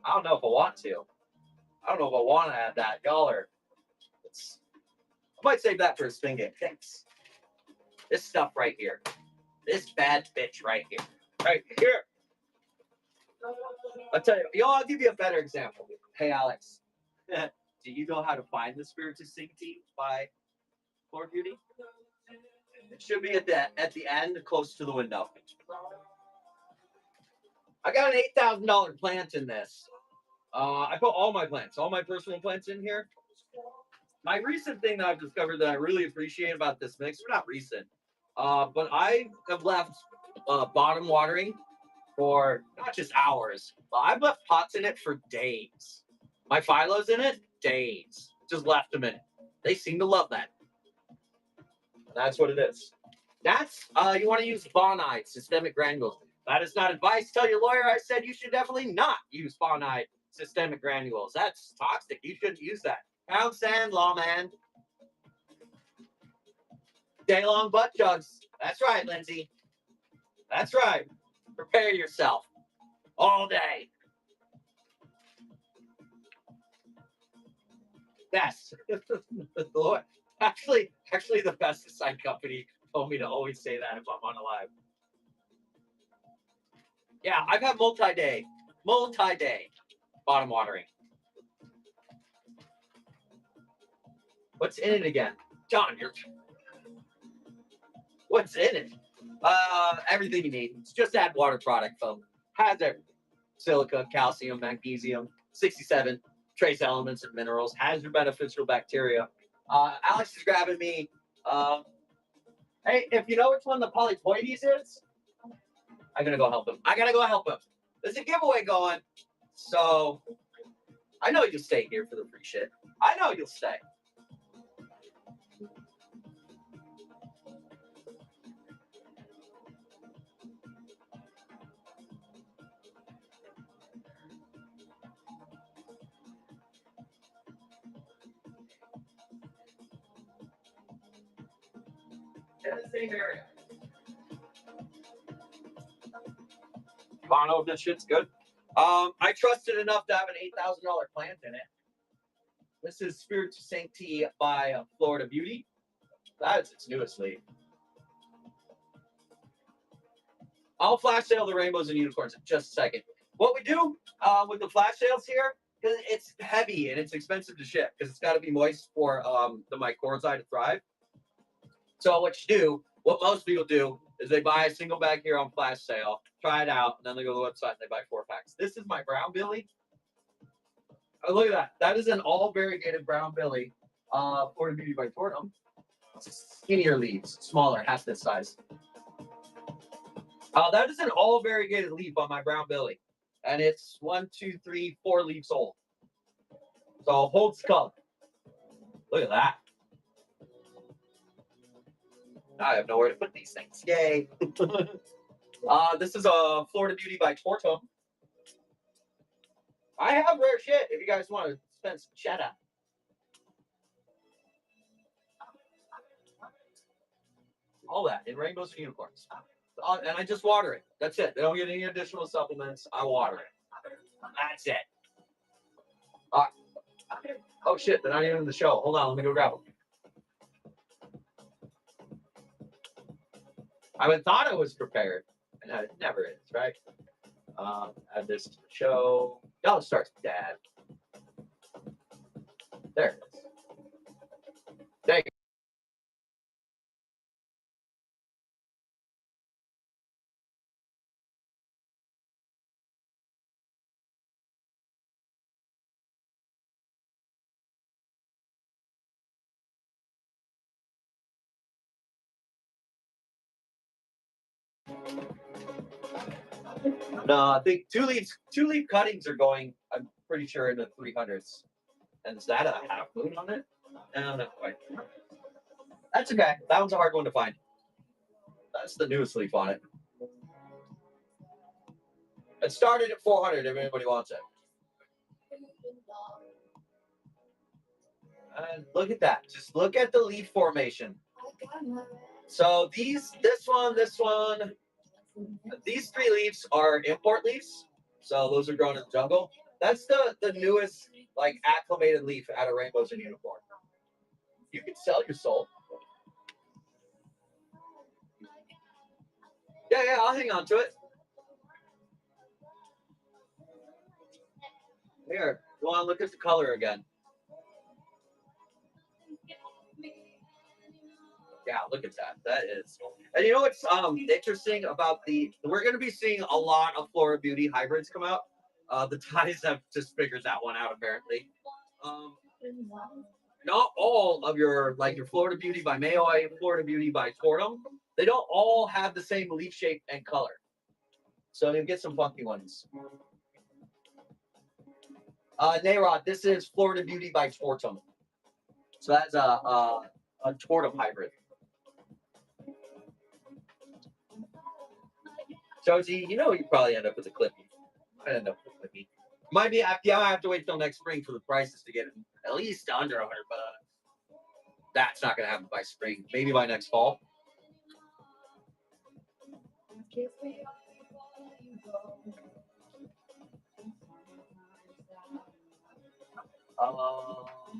I don't know if I want to. I don't know if I want to add that. Y'all are. I might save that for a spin game. Thanks. This stuff right here. This bad bitch right here. Right here. I'll tell you. I'll give you a better example. Hey, Alex. Do you know how to find the Spiritus Sancti by Florida Beauty? It should be at the end, close to the window. I got an $8,000 plant in this. I put all my plants, all my personal plants in here. My recent thing that I've discovered that I really appreciate about this mix, not recent, but I have left bottom watering for not just hours, but I've left pots in it for days. My Philo's in it, days. Just left them in it. They seem to love that. That's what it is. That's, you want to use bonide, systemic granules. That is not advice. Tell your lawyer I said you should definitely not use bonide, systemic granules. That's toxic. You shouldn't use that. Pound sand, lawman. Day-long butt jugs. That's right, Lindsay. That's right. Prepare yourself. All day. Best. actually, the pesticide company told me to always say that if I'm on a live. Yeah, I've had multi-day bottom watering. What's in it again? John, what's in it? Everything you need. It's just add water product foam. Has everything. Silica, calcium, magnesium, 67 trace elements and minerals. Has your beneficial bacteria. Alex is grabbing me. Hey, if you know which one the polyploides is, I'm gonna go help him. There's a giveaway going, so I know you'll stay here for the free shit. I know you'll stay. In the same area. Bono, this shit's good. I trusted enough to have an $8,000 plant in it. This is Spirit to Sanctity by Florida Beauty. That is its newest leaf. I'll flash sale the rainbows and unicorns in just a second. What we do with the flash sales here, because it's heavy and it's expensive to ship, because it's got to be moist for the mycorrhizae to thrive. So what you do, what most people do, is they buy a single bag here on flash sale, try it out, and then they go to the website and they buy 4 packs. This is my brown billy. Oh, look at that. That is an all variegated brown billy. Florida Beauty by Tortum. Skinnier leaves, smaller, half this size. That is an all variegated leaf on my brown billy. And it's 1, 2, 3, 4 leaves old. So holds color. Look at that. I have nowhere to put these things. Yay. This is a Florida Beauty by Tortum. I have rare shit if you guys want to spend some cheddar. All that in rainbows and unicorns. And I just water it. That's it. They don't get any additional supplements. I water it. That's it. Oh shit, they're not even in the show. Hold on, let me go grab them. I thought I was prepared, and it never is, right? Add this to the show. Y'all starts with Dad. There it is. There you go. No, I think two leaf cuttings are going, I'm pretty sure, in the 300s. And is that a half moon on it? No, not quite. That's okay. That one's a hard one to find. That's the newest leaf on it. It started at 400 if anybody wants it. And look at that. Just look at the leaf formation. So this one, these 3 leaves are import leaves. So those are grown in the jungle. That's the newest, like, acclimated leaf out of rainbows and unicorn. You can sell your soul. Yeah, I'll hang on to it. Here, go on, look at the color again. Yeah, look at that. That is, and you know what's interesting about we're going to be seeing a lot of Florida Beauty hybrids come out. The ties have just figured that one out apparently. Not all of your Florida Beauty by Mayoy, Florida Beauty by Tortum, they don't all have the same leaf shape and color. So you'll get some funky ones. Nayrod, this is Florida Beauty by Tortum. So that's a Tortum hybrid. Josie, you know you probably end up with a Clippy. Might end up with a Clippy. Might be. I have to wait till next spring for the prices to get at least under $100. That's not going to happen by spring. Maybe by next fall.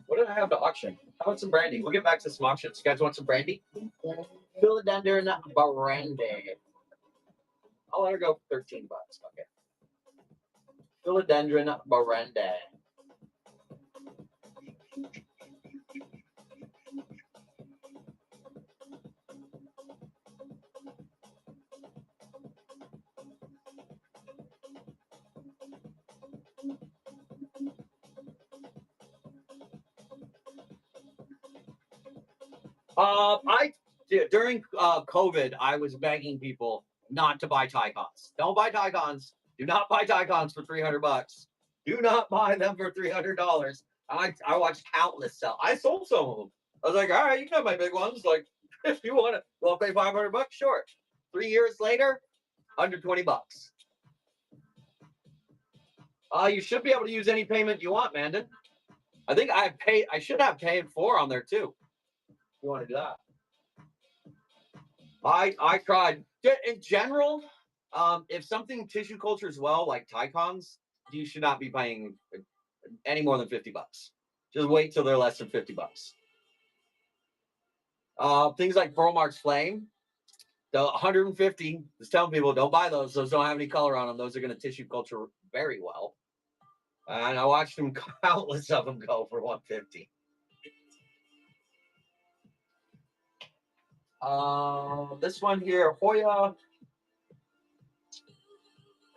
What did I have to auction? How about some brandy? We'll get back to some auctions. You guys want some brandy? Philodendron brandy. I'll let her go for $13. Okay. Philodendron brandy. During COVID, I was begging people not to buy Tycons. Don't buy Tycons. Do not buy Tycons for $300. Do not buy them for $300. I watched countless sell. I sold some of them. I was like, all right, you can have my big ones. Like, if you want to, well, pay $500. Sure. 3 years later, $120. You should be able to use any payment you want, Mandan. I think I should have paid 4 on there too. You want to do that? I tried. In general, if something tissue cultures well, like Tycons, you should not be paying any more than $50. Just wait till they're less than $50. Things like Pearl Mark's Flame, the 150. Just telling people don't buy those. Those don't have any color on them. Those are going to tissue culture very well. And I watched them, countless of them, go for 150. This one here, Hoya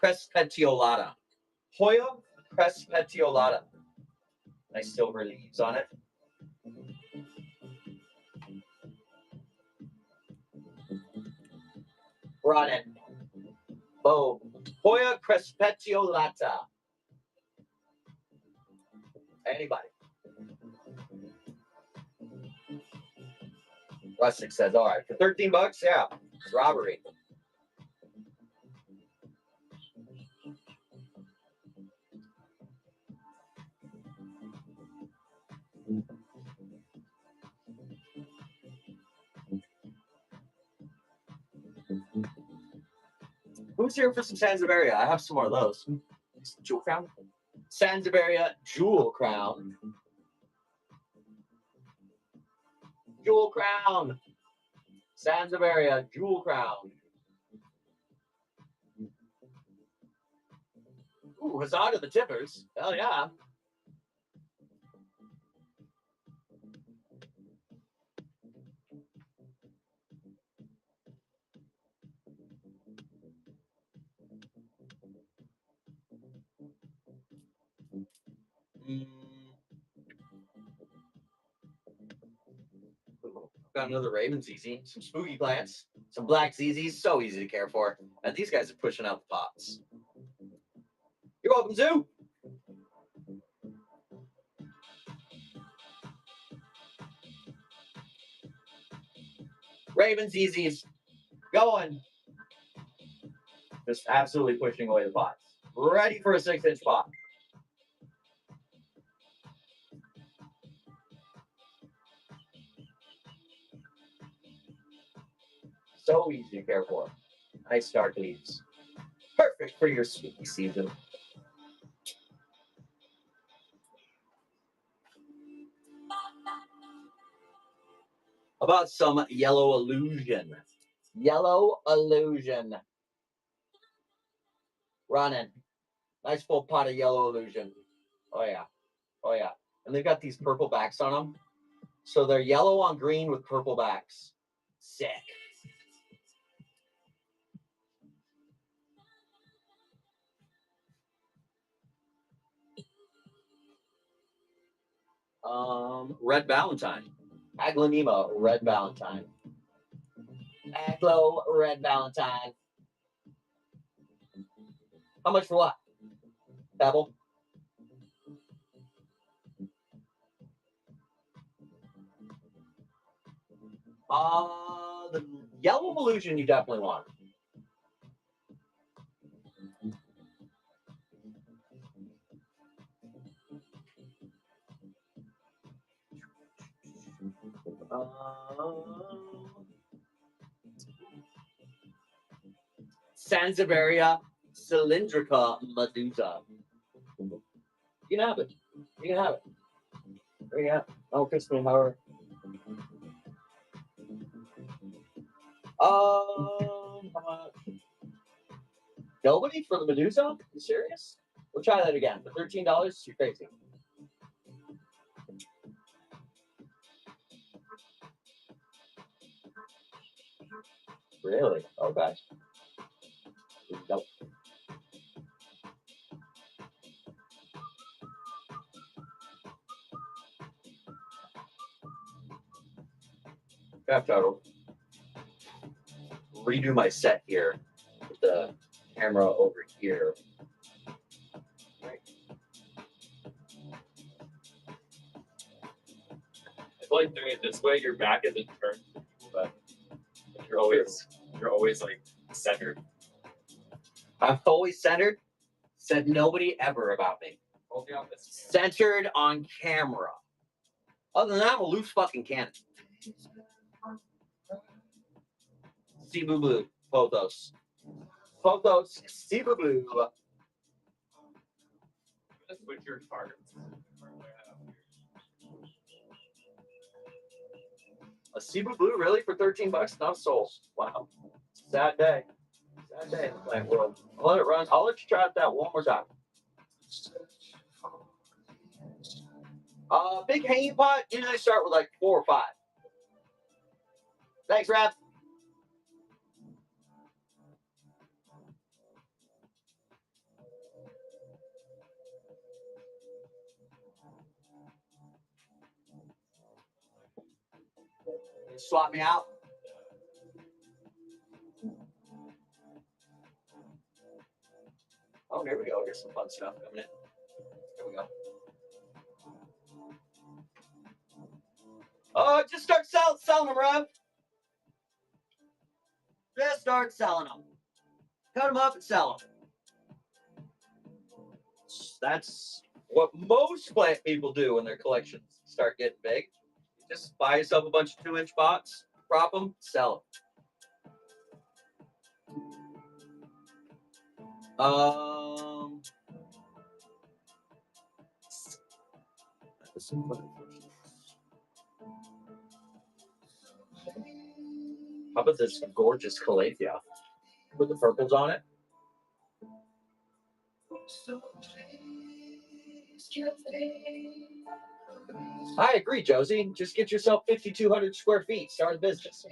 crespetiolata. Hoya crespetiolata. Nice silver leaves on it. Run it. Boom. Hoya crespetiolata. Anybody? Rustic says, all right, for $13, yeah, it's robbery. Who's here for some Sansevieria? I have some more of those. Jewel Crown? Sansevieria Jewel Crown. Jewel Crown. Sansevieria Jewel Crown. Ooh, huzzah to the tippers. Hell yeah. Got another Raven ZZ, some spooky plants, some black ZZs, so easy to care for. And these guys are pushing out the pots. You're welcome, Zoo. Raven ZZs, going. Just absolutely pushing away the pots. Ready for a 6-inch pot. So easy to care for. Nice dark leaves. Perfect for your spooky season. How about some Yellow Illusion? Yellow Illusion. Running. Nice full pot of Yellow Illusion. Oh, yeah. Oh, yeah. And they've got these purple backs on them. So they're yellow on green with purple backs. Sick. Red Valentine. Aglanema Red Valentine. Aglo Red Valentine. How much for what? Pebble? The yellow illusion you definitely want. Sanseviera cylindrica medusa. You can have it. You can have it. There you go. Oh, Christmas, however. How much? Nobody for the Medusa? You serious? We'll try that again. For $13, you're crazy. Really? Okay. Nope. I have to redo my set here with the camera over here. Right. I feel like doing it this way, your back isn't turned, but you're always like centered. I'm always centered. Said nobody ever about me. Only on this. Centered on camera. Other than that, I'm a loose fucking cannon. Cebu blue. Photos. Photos. Cebu blue. Let's switch your targets. A Cebu blue, really, for $13? Not sold. Wow. Sad day. Sad day in the plant world. I'll let it run. I'll let you try that one more time. Big hanging pot, usually start with like 4 or 5. Thanks, Raph. Swap me out. Oh, there we go. Here's some fun stuff coming in. Here we go. Oh, just start selling them, Rev. Just start selling them. Cut them up and sell them. That's what most plant people do when their collections start getting big. Just buy yourself a bunch of 2-inch pots, prop them, sell them. How about this gorgeous calathea with the purples on it? I agree, Josie. Just get yourself 5,200 square feet. Start a business.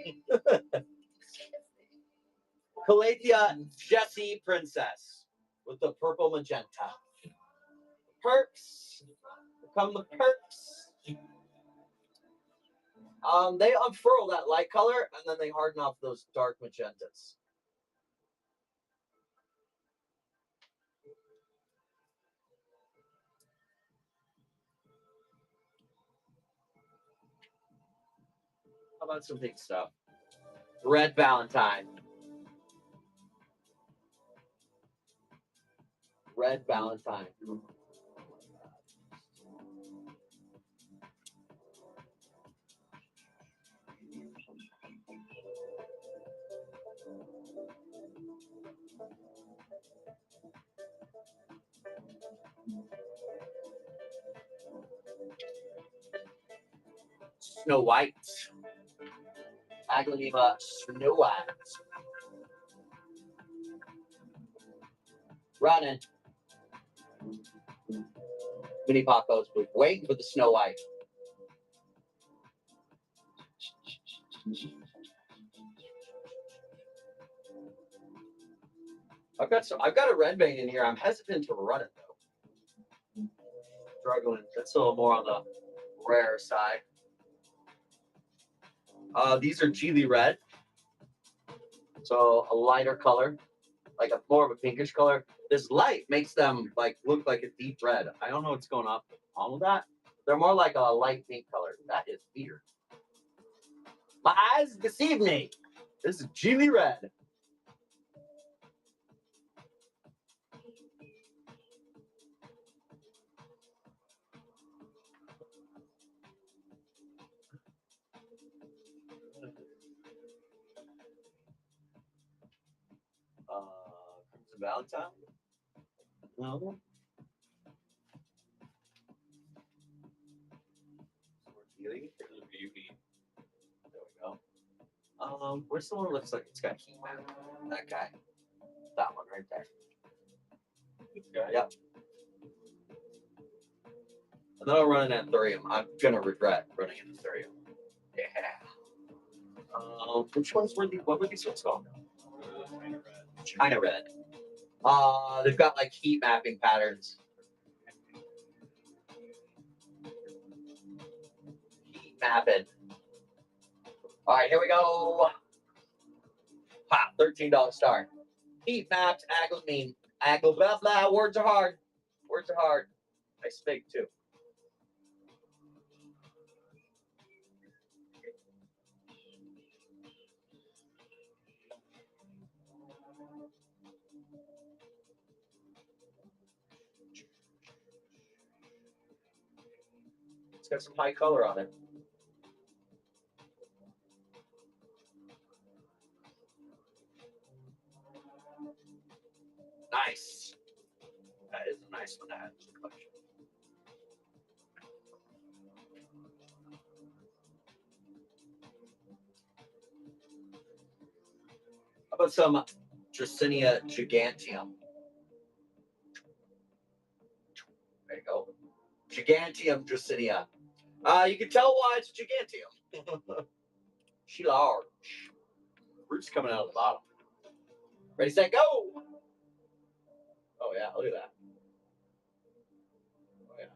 Calathea Jessie Princess with the purple magenta. Perks. Come the perks. They unfurl that light color and then they harden off those dark magentas. How about some big stuff? Red Valentine. Red Valentine. Snow White. Aglaonema Snow White. Running. Mini Pacos, but waiting for the Snow White. I've got a red vein in here. I'm hesitant to run it though. Struggling. That's a little more on the rare side. These are Geely red. So a lighter color, like more of a pinkish color. this light makes them like look like a deep red. I don't know what's going on with that. They're more like a light pink color. That is weird. My eyes deceive me. This is Jimmy Red. Crimson Valentine? No. Healing. There we go. Where's the one that looks like it's got heat map? That guy. That one right there. This guy? Yep. And then I'll run an Anthurium. I'm gonna regret running an Anthurium. Yeah. Which ones were what were these ones called? China Red. They've got like heat mapping patterns. Heat mapping. All right, here we go. Ha, $13 star. Heat mapped, aggled, blah, blah. Words are hard. Words are hard. I speak too. It's got some high color on it. Nice. That is a nice one to add to the collection. How about some Dracinia giganteum? There you go. Giganteum Dracinia. You can tell why it's giganteum. She large. Roots coming out of the bottom. Ready, set, go! Oh yeah, look at that. Oh yeah.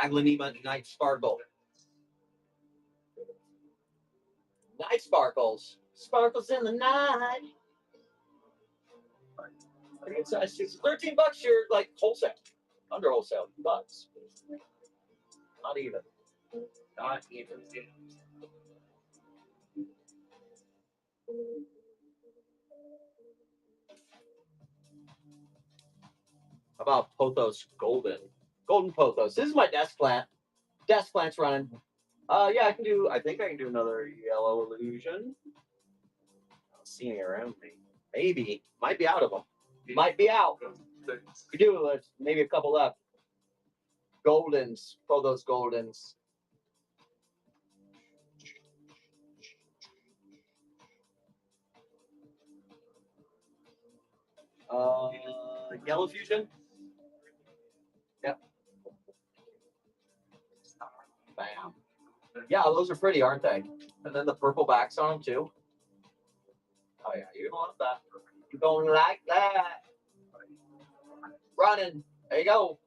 Aglanema Night Sparkle. Night Sparkles. Sparkles in the night. It's $13 here, like wholesale. Under wholesale, bucks. Not even. Not even. How about Pothos Golden? Golden Pothos. This is my desk plant. Desk plant's running. Yeah, I think I can do another yellow illusion. I don't see any around me. Maybe. Might be out of them. Might be out. We do. Maybe a couple left. Goldens. Pothos Goldens. Yellow fusion. Yep. Bam. Yeah, those are pretty, aren't they? And then the purple backs on them too. Oh yeah, you're gonna love that. You're going like that. Running. There you go.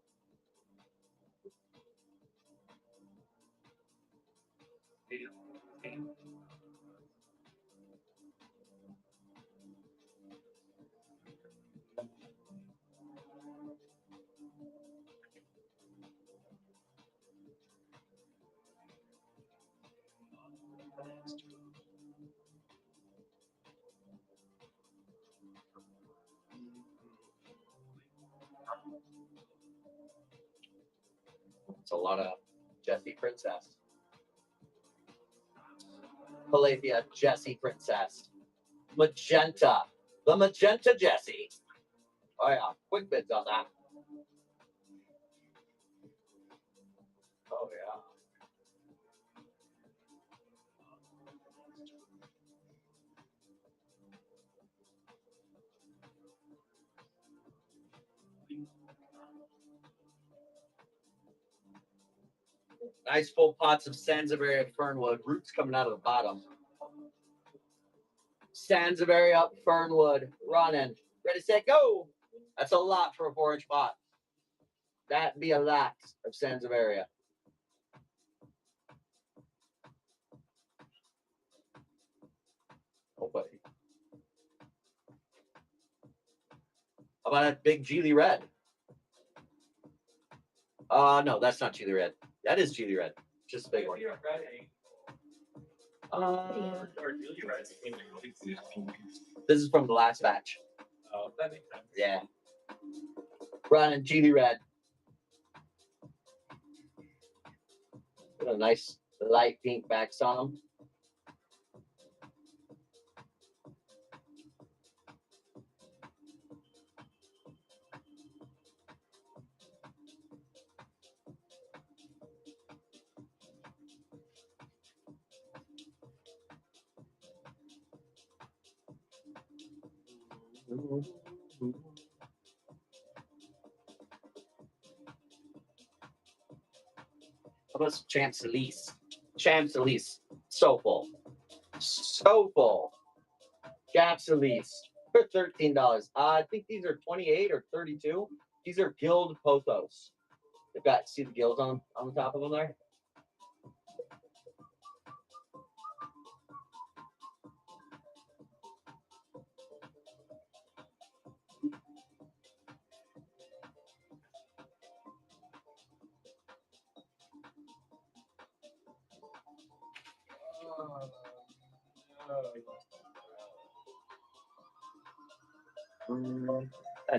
It's a lot of Jessie Princess. Palathea Jessie Princess. Magenta. The Magenta Jessie. Oh yeah, quick bids on that. Oh yeah. Nice full pots of Sansevieria Fernwood. Roots coming out of the bottom. Sansevieria Fernwood running. Ready, set, go. That's a lot for a 4-inch pot. That'd be a lot of Sansevieria. Oh, buddy. How about that big Geely Red? No, that's not Geely Red. That is Geely Red. Just a big one. This is from the last batch. Oh, that makes sense. Yeah. Running Geely Red. Got a nice light pink backs on them. How about Champs Elise? Champs Elise. So full. So full. Champs Elise. For $13. I think these are 28 or 32. These are Guild Pothos. They've got, see the gills on the top of them there?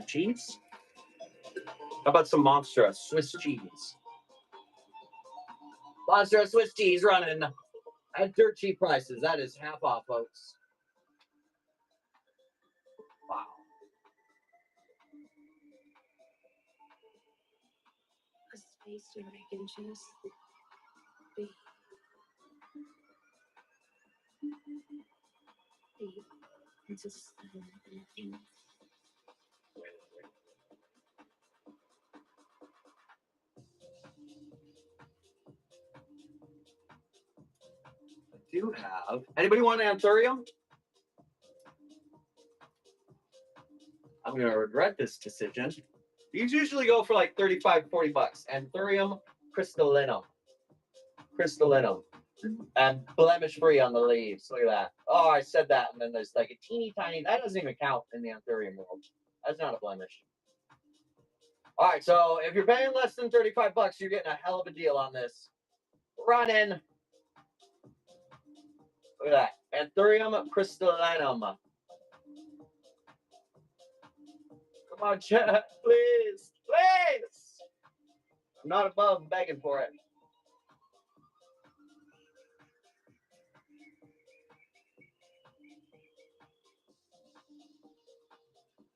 Cheese? How about some Monster Swiss cheese? Monster Swiss cheese running at dirt cheap prices. That is half off, folks. Wow. A space where I can just be. It's just Do have anybody want an Anthurium? I'm gonna regret this decision. These usually go for like 35, 40 bucks. Anthurium crystallinum. Crystallinum. And blemish free on the leaves. Look at that. Oh, I said that, and then there's like a teeny tiny, that doesn't even count in the Anthurium world. That's not a blemish. All right, so if you're paying less than 35 bucks, you're getting a hell of a deal on this. Running. Look at that. Anthurium crystallinum. Come on, chat. Please. Please. I'm not above begging for it.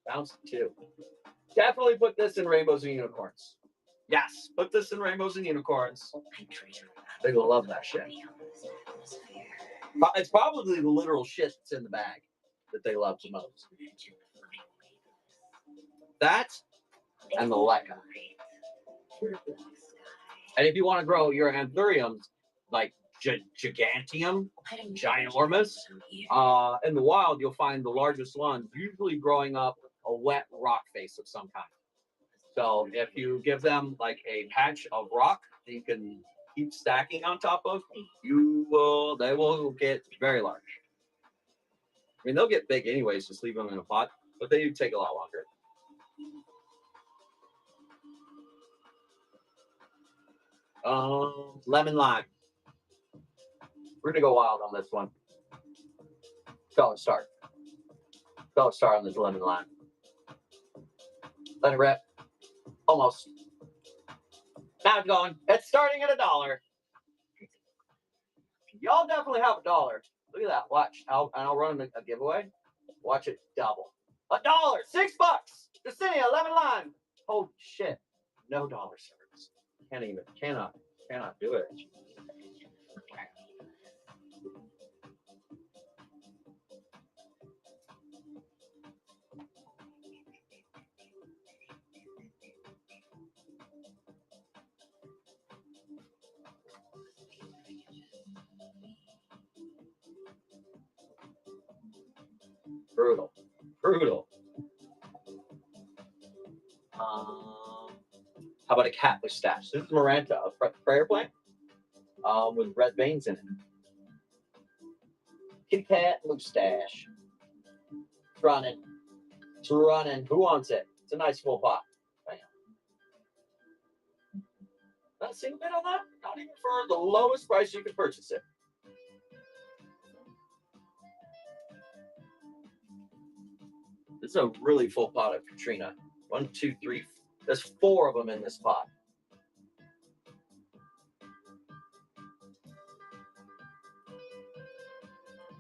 Bounce 2. Definitely put this in Rainbows and Unicorns. Yes, put this in Rainbows and Unicorns. They will love that shit. It's probably the literal shit that's in the bag that they love the most. That and the Leica. And if you want to grow your Anthuriums, like Gigantium, ginormous, in the wild, you'll find the largest ones usually growing up a wet rock face of some kind. So if you give them like a patch of rock that you can keep stacking on top of, they will get very large. I mean, they'll get big anyways, just leave them in a pot, but they do take a lot longer. Lemon lime. We're gonna go wild on this one. Solid start. Solid start on this lemon lime. Let it rip. Almost. Now it's going. It's starting at $1. Y'all definitely have $1. Look at that. Watch. I'll run a giveaway. Watch it double. $1. $6. Jacinia, lemon lime. Oh shit. No dollar service. Cannot do it. Brutal. Brutal. but a cat mustache. This is Maranta, a prayer plant with red veins in it. Kitty cat mustache. It's running. It's running. Who wants it? It's a nice full pot. Bam. Not a single bid on that? Not even for the lowest price you can purchase it. This is a really full pot of Katrina. 1, 2, 3. There's 4 of them in this pot.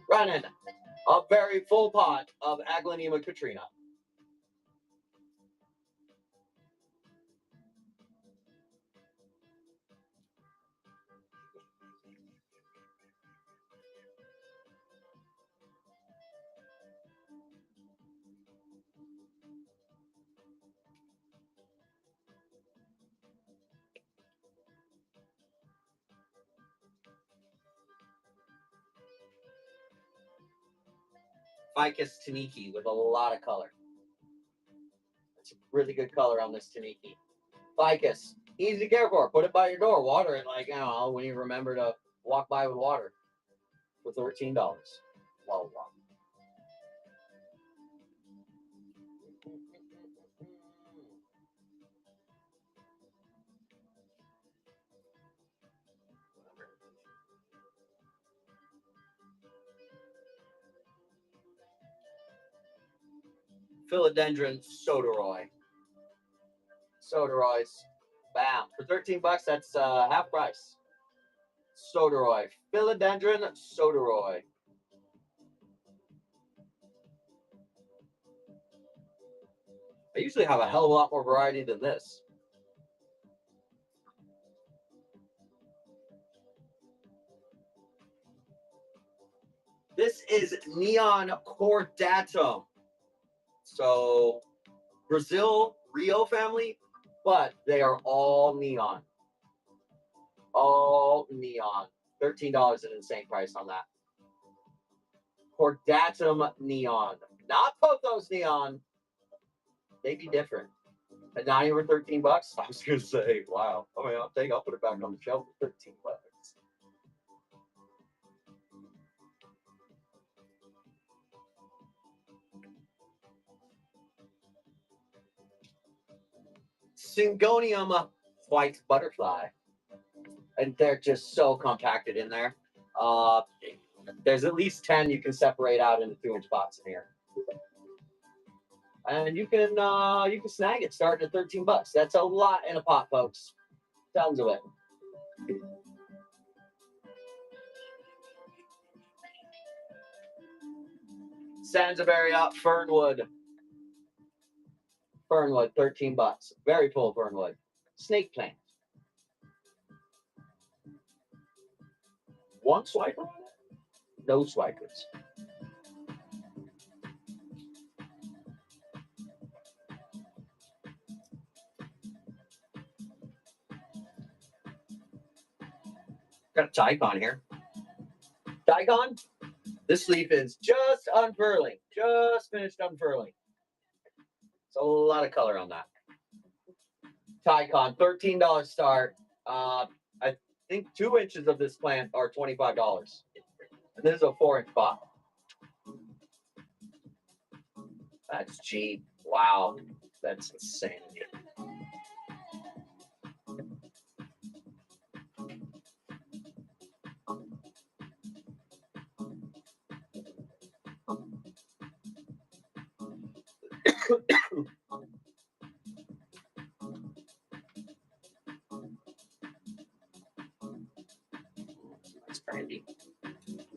Running. A very full pot of Aglaonema Katrina. Ficus Taniki with a lot of color. It's a really good color on this Taniki. Ficus, easy to care for. Put it by your door. Water it like, I don't know, when you remember to walk by with water. For $13. Wow, wow. Philodendron Soderoy. Soderoys. Bam. For $13, that's half price. Soderoy. Philodendron Soderoy. I usually have a hell of a lot more variety than this. This is Neon Cordatum. So, Brazil, Rio family, but they are all neon. All neon. $13 is an insane price on that. Cordatum neon. Not Pothos neon. They be different. And not even $13. I was gonna say, wow. I mean, I'll put it back on the shelf for $13. Syngonium white butterfly. And they're just so compacted in there. There's at least 10 you can separate out into 2-inch pots in here. And you can snag it starting at $13. That's a lot in a pot, folks. Tons of it. Sansaveria Fernwood. Fernwood, $13. Very full Fernwood. Snake plant. 1 swiper on it? No swipers. Got a Tycon here. Tycon, this leaf is just unfurling. Just finished unfurling. It's a lot of color on that. Tycon, $13 start. I think 2 inches of this plant are $25. And this is a 4-inch pot. That's cheap. Wow. That's insane. That's brandy.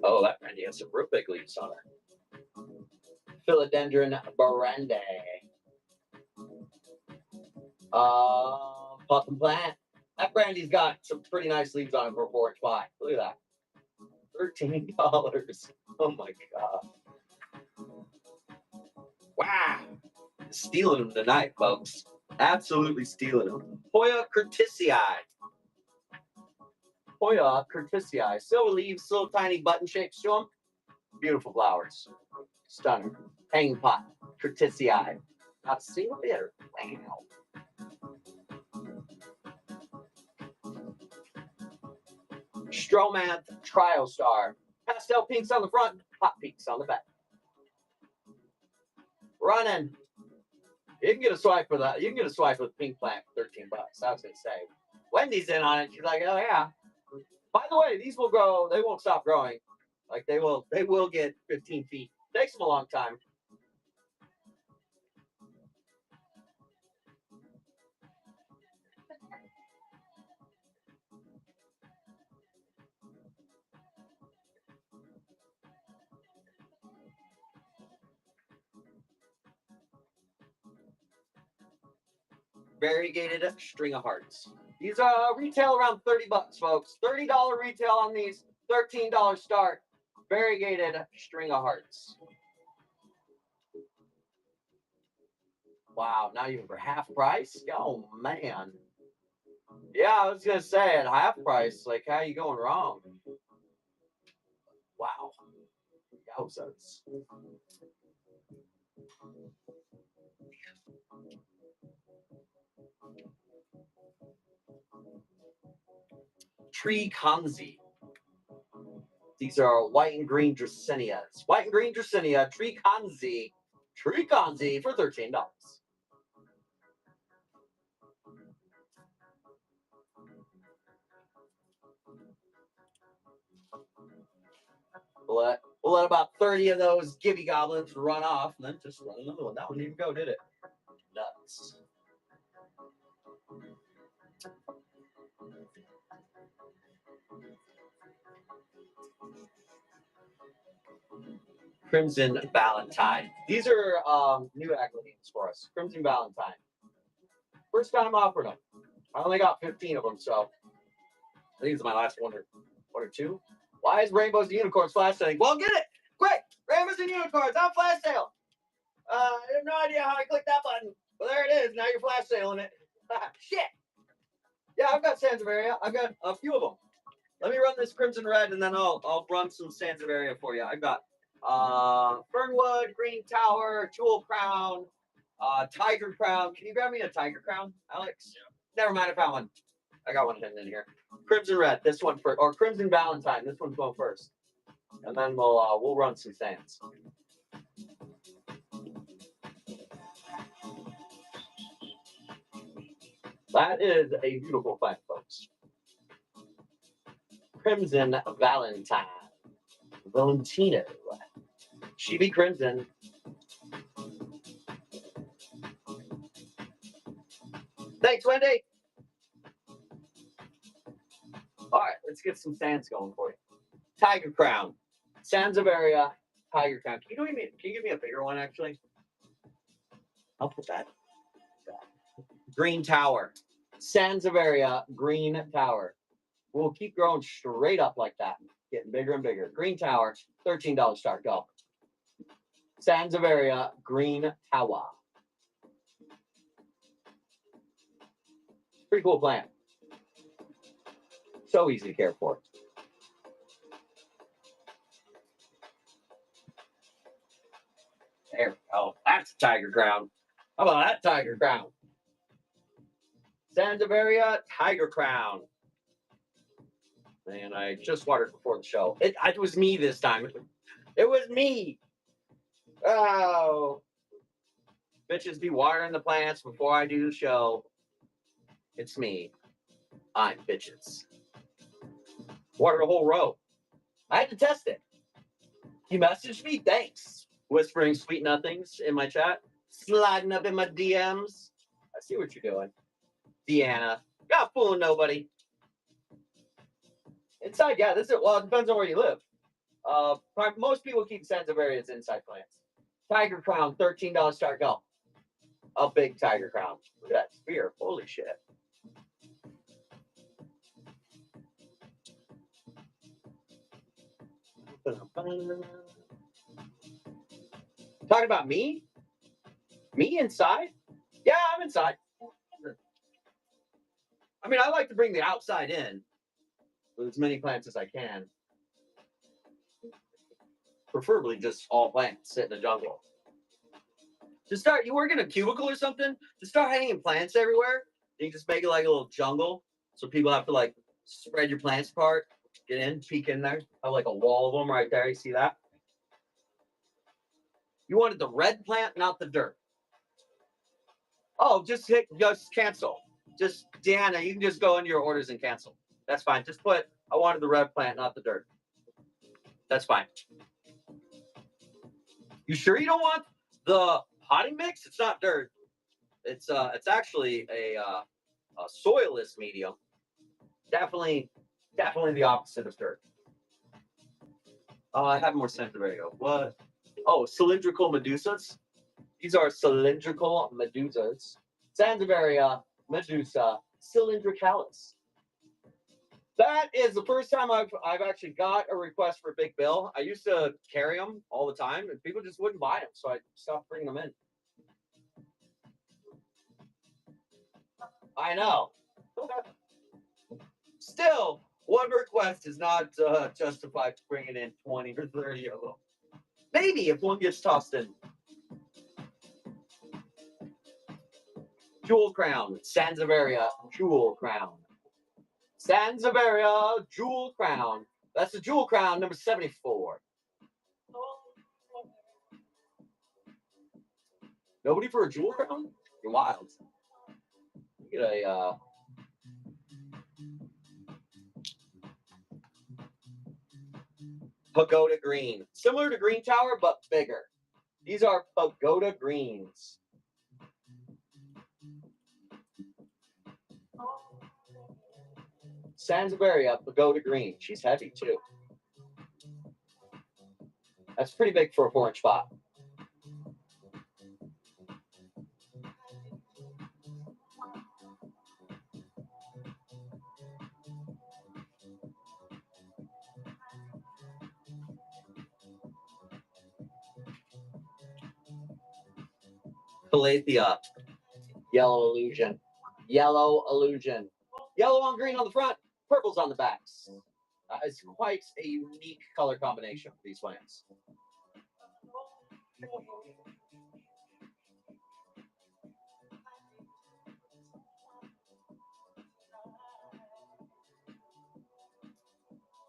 Oh, that brandy has some real big leaves on it. Philodendron Barande. Pumpkin plant. That brandy's got some pretty nice leaves on it for a 4-inch pot. Look at that. $13. Oh my god. Wow. Stealing them tonight, folks. Absolutely stealing them. Hoya curtisii. Hoya curtisii. Silver leaves, little tiny button shapes to them. Beautiful flowers. Stunning. Hanging pot. Curtisii. Not a single bidder. Wow. Stromanth Triostar. Pastel pinks on the front, hot pinks on the back. Running. You can get a swipe for that. You can get a swipe with pink plant for $13. I was gonna say. Wendy's in on it. She's like, oh yeah. By the way, these will grow. They won't stop growing. Like they will get 15 feet. Takes them a long time. Variegated string of hearts. These retail around $30, folks. $30 retail on these. $13 start. Variegated string of hearts. Wow, not even for half price? Oh man. Yeah, I was gonna say at half price, like how you going wrong? Wow. Yowzas. Tree Kanzi. These are white and green Dracaenias. White and green Dracaenia, Tree Kanzi. Tree Kanzi for $13. We'll let about 30 of those Gibby Goblins run off, and then just run another one. That one didn't even go, did it? Nuts. Crimson Valentine. These are new accolades for us. Crimson Valentine. First time offering them. I only got 15 of them, so I think it's my last one or two. Why is Rainbows and Unicorns flash sailing? Well, get it! Quick! Rainbows and Unicorns on flash sale! I have no idea how I clicked that button. But there it is. Now you're flash sailing it. Shit! Yeah, I've got Sansevieria. I've got a few of them. Let me run this Crimson Red, and then I'll run some Sansevieria for you. I've got Fernwood, Green Tower, Jewel Crown, Tiger Crown. Can you grab me a Tiger Crown, Alex? Yeah. Never mind, I found one. I got one hidden in here. Crimson Red, this one first, or Crimson Valentine. This one's going first, and then we'll run some sands. That is a beautiful plant, folks. Crimson Valentine. Valentino. She be crimson. Thanks, Wendy. All right, let's get some sands going for you. Tiger Crown. Sansevieria, Tiger Crown. Can you give me a bigger one, actually? I'll put that. Green Tower. Sansevieria, Green Tower. We'll keep growing straight up like that. Getting bigger and bigger. Green Tower, $13 start. Go. Sansevieria, Green Tower. Pretty cool plant. So easy to care for. There we go. That's Tiger Crown. How about that Tiger Crown? Sansevieria, Tiger Crown. And I just watered before the show. It was me this time. It was me. Oh. Bitches be watering the plants before I do the show. It's me. I'm bitches. Watered a whole row. I had to test it. You messaged me? Thanks. Whispering sweet nothings in my chat. Sliding up in my DMs. I see what you're doing. Deanna. Not fooling nobody. Inside, yeah, this is, well, it depends on where you live. Most people keep Sansevieria as inside plants. Tiger Crown, $13 start. Go. A big Tiger Crown. Look at that spear. Holy shit. Talking about me? Me inside? Yeah, I'm inside. I mean, I like to bring the outside in with as many plants as I can. Preferably just all plants sit in the jungle. To start, you work in a cubicle or something, to start hanging plants everywhere, you can just make it like a little jungle. So people have to like spread your plants apart. Get in, peek in there. I have like a wall of them right there. You see that? You wanted the red plant, not the dirt. Oh, just cancel. Just, Deanna, you can just go into your orders and cancel. That's fine. Just put, I wanted the red plant, not the dirt. That's fine. You sure you don't want the potting mix? It's not dirt. It's actually a soilless medium. Definitely the opposite of dirt. I have more center. There you go. What? Oh, cylindrical medusas. These are cylindrical medusas. Sanseviera medusa cylindricalis. That is the first time I've actually got a request for Big Bill. I used to carry them all the time, and people just wouldn't buy them, so I stopped bringing them in. I know. Still, one request is not justified bringing in 20 or 30 of them. Maybe if one gets tossed in. Jewel Crown, Sanseviera Jewel Crown. Sanseviera Jewel Crown. That's the Jewel Crown number 74. Nobody for a Jewel Crown? You're wild. Get a Pagoda Green. Similar to Green Tower, but bigger. These are Pagoda Greens. Sanseviera Pagoda Green. She's heavy too. That's pretty big for a 4-inch pot. Calathea. Yellow Illusion. Yellow Illusion. Yellow on green on the front, purples on the backs. It's quite a unique color combination for these plants.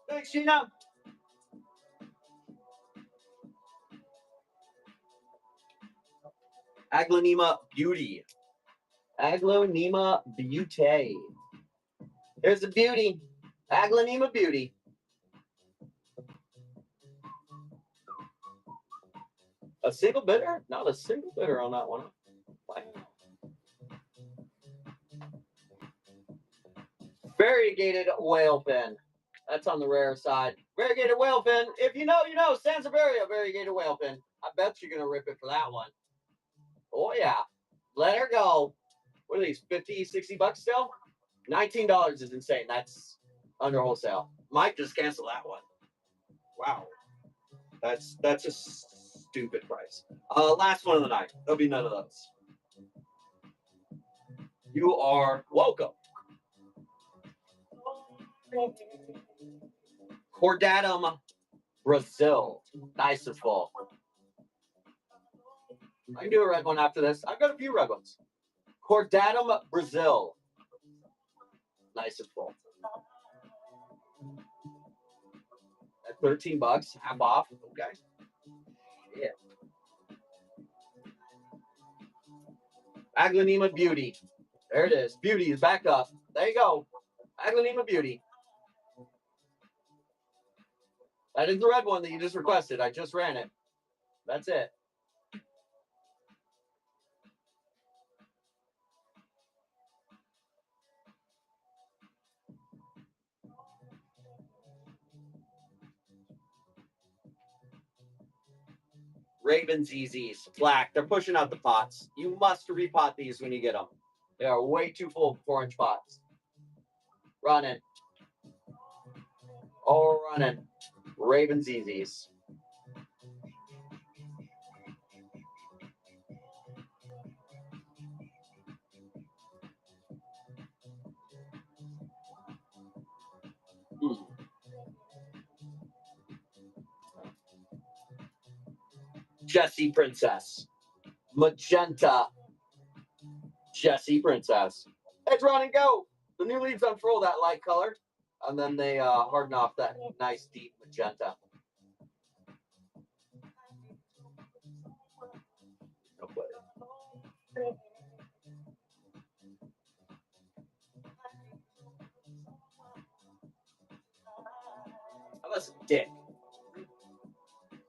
Thanks, Gina. Aglaonema Beauty. Aglaonema Beauty. There's the beauty. Aglaonema Beauty. A single bidder? Not a single bidder on that one. Wow. Variegated whale fin. That's on the rare side. Variegated whale fin. If you know, you know. Sanseviera variegated whale fin. I bet you're going to rip it for that one. Oh, yeah. Let her go. What are these, 50, 60 bucks still? $19 is insane. That's under wholesale. Might just cancel that one. Wow. That's a stupid price. Last one of the night. There'll be none of those. You are welcome. Cordatum Brazil. Nice and full. I can do a red one after this. I've got a few red ones. Cordatum Brazil. Nice and full. At 13 bucks, half off. Okay. Yeah. Aglaonema Beauty. There it is. Beauty is back up. There you go. Aglaonema Beauty. That is the red one that you just requested. I just ran it. That's it. Ravens EZs, black. They're pushing out the pots. You must repot these when you get them. They are way too full for 4-inch pots. Running. Oh, running. Ravens EZs. Jessie Princess. Magenta. Jessie Princess. Let's run and go. The new leaves unfurl that light color. And then they harden off that nice deep magenta. No way. How about some dick?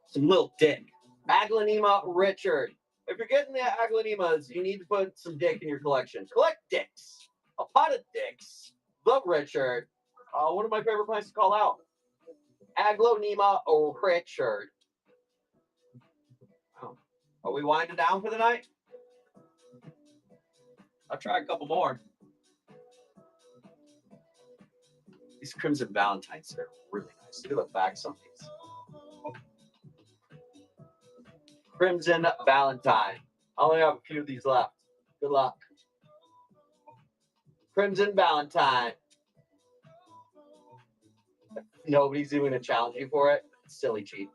Some little dick. Aglaonema Richard. If you're getting the aglaonemas, you need to put some dick in your collection. Collect dicks. A pot of dicks. The Richard. One of my favorite plants to call out. Aglaonema Richard. Oh. Are we winding down for the night? I'll try a couple more. These Crimson Valentines are really nice. Look at the backs on these. Crimson Valentine. I only have a few of these left. Good luck. Crimson Valentine. Nobody's even gonna challenge you for it. Silly cheat.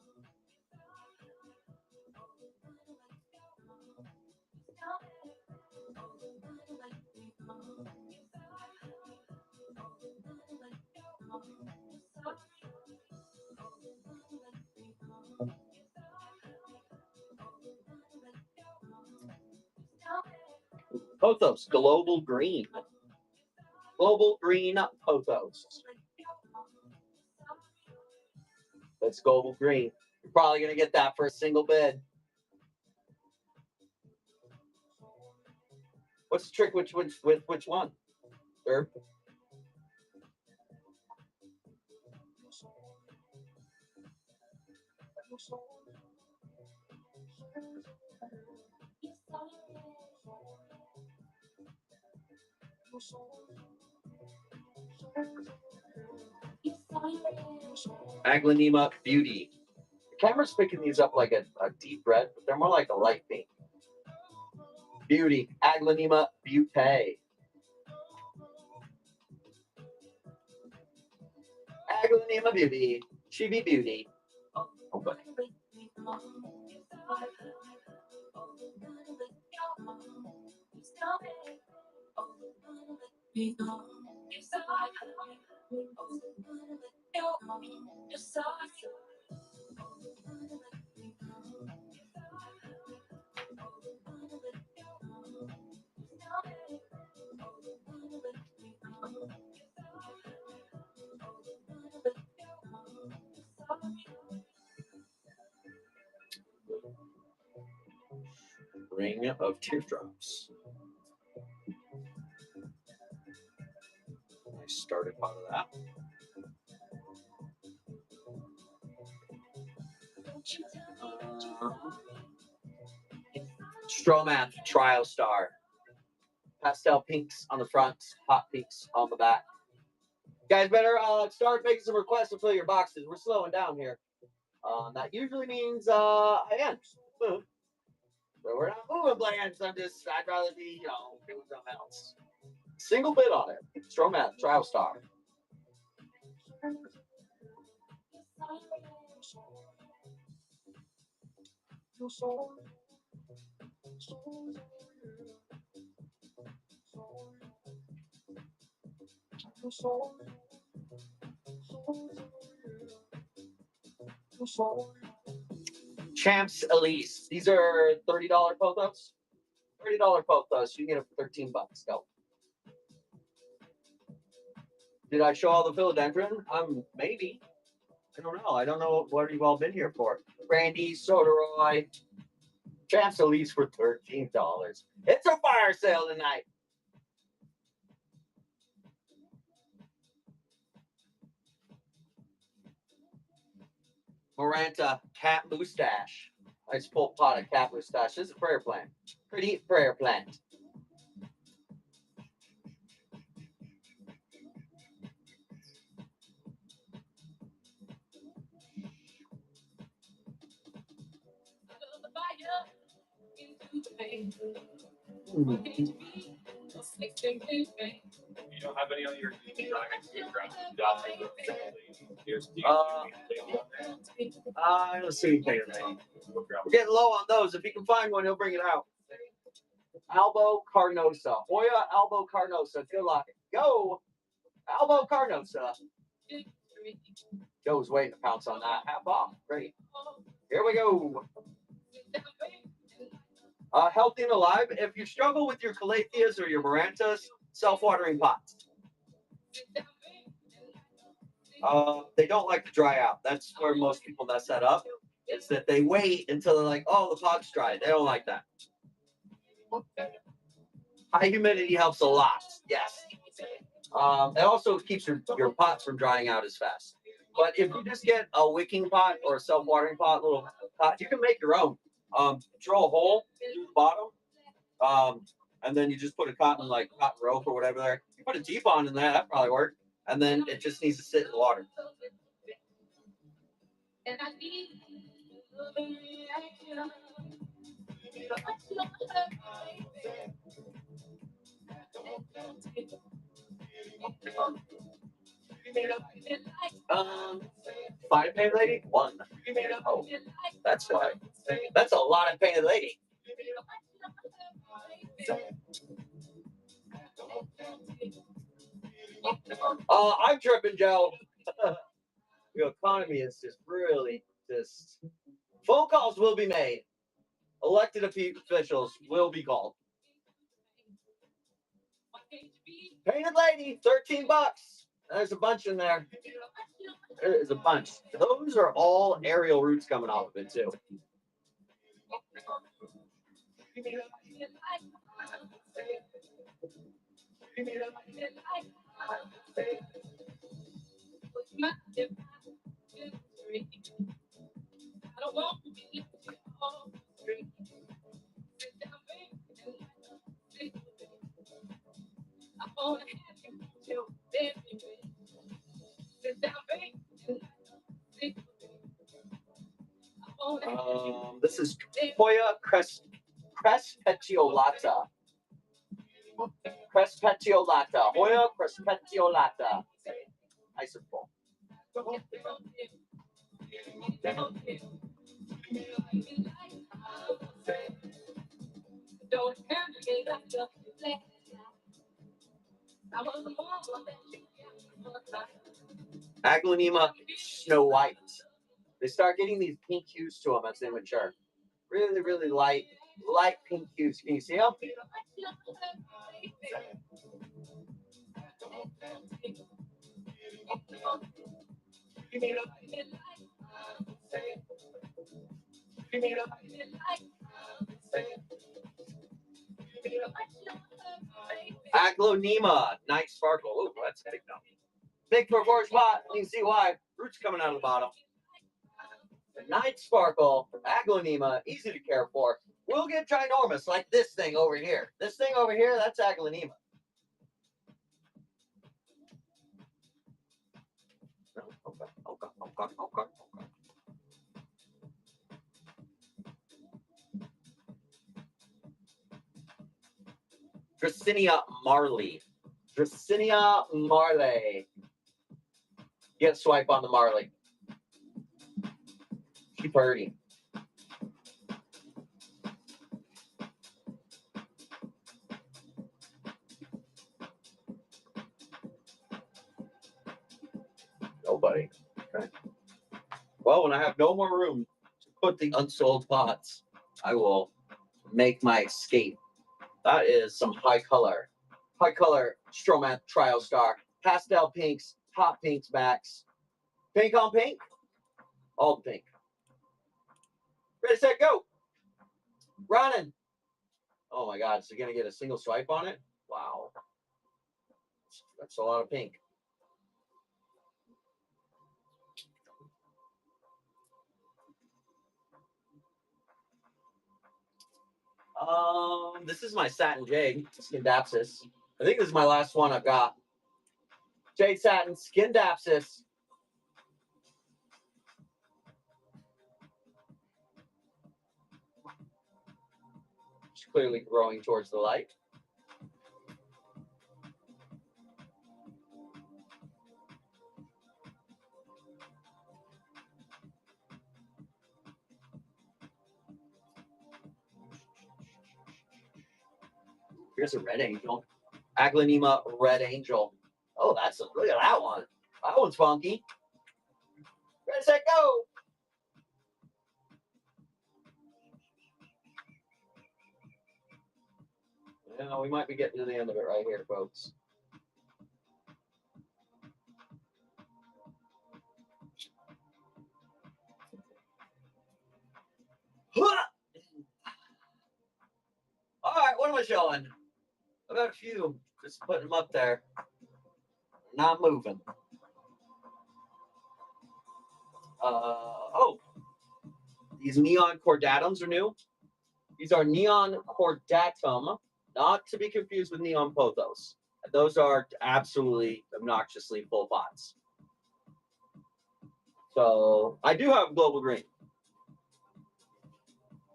Pothos, Global Green. Global Green Pothos. That's Global Green. You're probably going to get that for a single bid. What's the trick? Which one? Third? Aglaonema Beauty. The camera's picking these up like a deep red, but they're more like a light pink. Beauty. Aglaonema Beauty. Aglaonema Beauty. She be beauty. Oh, buddy. Ring of Teardrops. I started part of that. Stromath Trial Star. Pastel pinks on the front, hot pinks on the back. You guys better start making some requests to fill your boxes. We're slowing down here. That usually means I am. But we're not moving plans. I'd rather be, doing something else. Single bid on it. Stromath Trial Star. Champs Elise. These are $30 pothos. $30 pothos. You can get them for $13. Go. Did I show all the philodendron? Maybe. I don't know. I don't know what you've all been here for. Brandy, Soderoy. Champs Elise for $13. It's a fire sale tonight. Maranta Cat Moustache. Nice full pot of cat moustache. This is a prayer plant. Pretty prayer plant. You don't have any on your I don't see anything. We're getting low on those. If you can find one, he'll bring it out. Albo Carnosa. Hoya Albo Carnosa. Good luck. Go. Albo Carnosa. Joe's waiting to pounce on that. Half off. Great. Here we go. Healthy and alive. If you struggle with your calatheas or your marantas, self-watering pots. They don't like to dry out. That's where most people mess that up. Is that they wait until they're like, oh, the pot's dry. They don't like that. High humidity helps a lot. Yes. It also keeps your pots from drying out as fast. But if you just get a wicking pot or a self-watering pot, little pot, you can make your own. Drill a hole through the bottom, and then you just put a cotton rope or whatever there. You put a T-bond in there, that probably work. And then it just needs to sit in the water. Find a painted lady? One. Oh, that's why. That's a lot of painted lady. I'm tripping, Joe. The economy is just really just. Phone calls will be made. Elected officials will be called. Painted lady, $13. There's a bunch in there. There is a bunch. Those are all aerial roots coming off of it too. This is Hoya crespetiolata. Crespetiolata. Hoya crespetiolata. Nice and full. Aglaonema Snow White. They start getting these pink hues to them as they mature. Really, really light pink hues. Can you see them? Aglaonema Night Sparkle. Oh, that's a big number. Big perforce pot. You can see why. Roots coming out of the bottom. The Night Sparkle, Aglaonema, easy to care for. Will get ginormous like this thing over here. This thing over here, that's Aglaonema. Okay. Dracinia Marley. Dracinia Marley. Get a swipe on the Marley. She birdie. Nobody. Okay. Well, when I have no more room to put the unsold pots, I will make my escape. That is some high color Stroman Trio Star. Pastel pinks, hot pinks max. Pink on pink. All pink. Ready, set, go. Running. Oh my God, is it going to get a single swipe on it? Wow. That's a lot of pink. This is my Satin Jade, Skindapsis. I think this is my last one I've got. Jade Satin, Skindapsis. It's clearly growing towards the light. Here's a Red Angel. Aglaonema Red Angel. Oh, look at that one. That one's funky. Ready, set, go. Yeah, we might be getting to the end of it right here, folks. All right, what am I showing? I've got a few. Just putting them up there. Not moving. Oh, these neon cordatums are new. These are neon cordatum, not to be confused with neon pothos. Those are absolutely obnoxiously full pots. So I do have global green.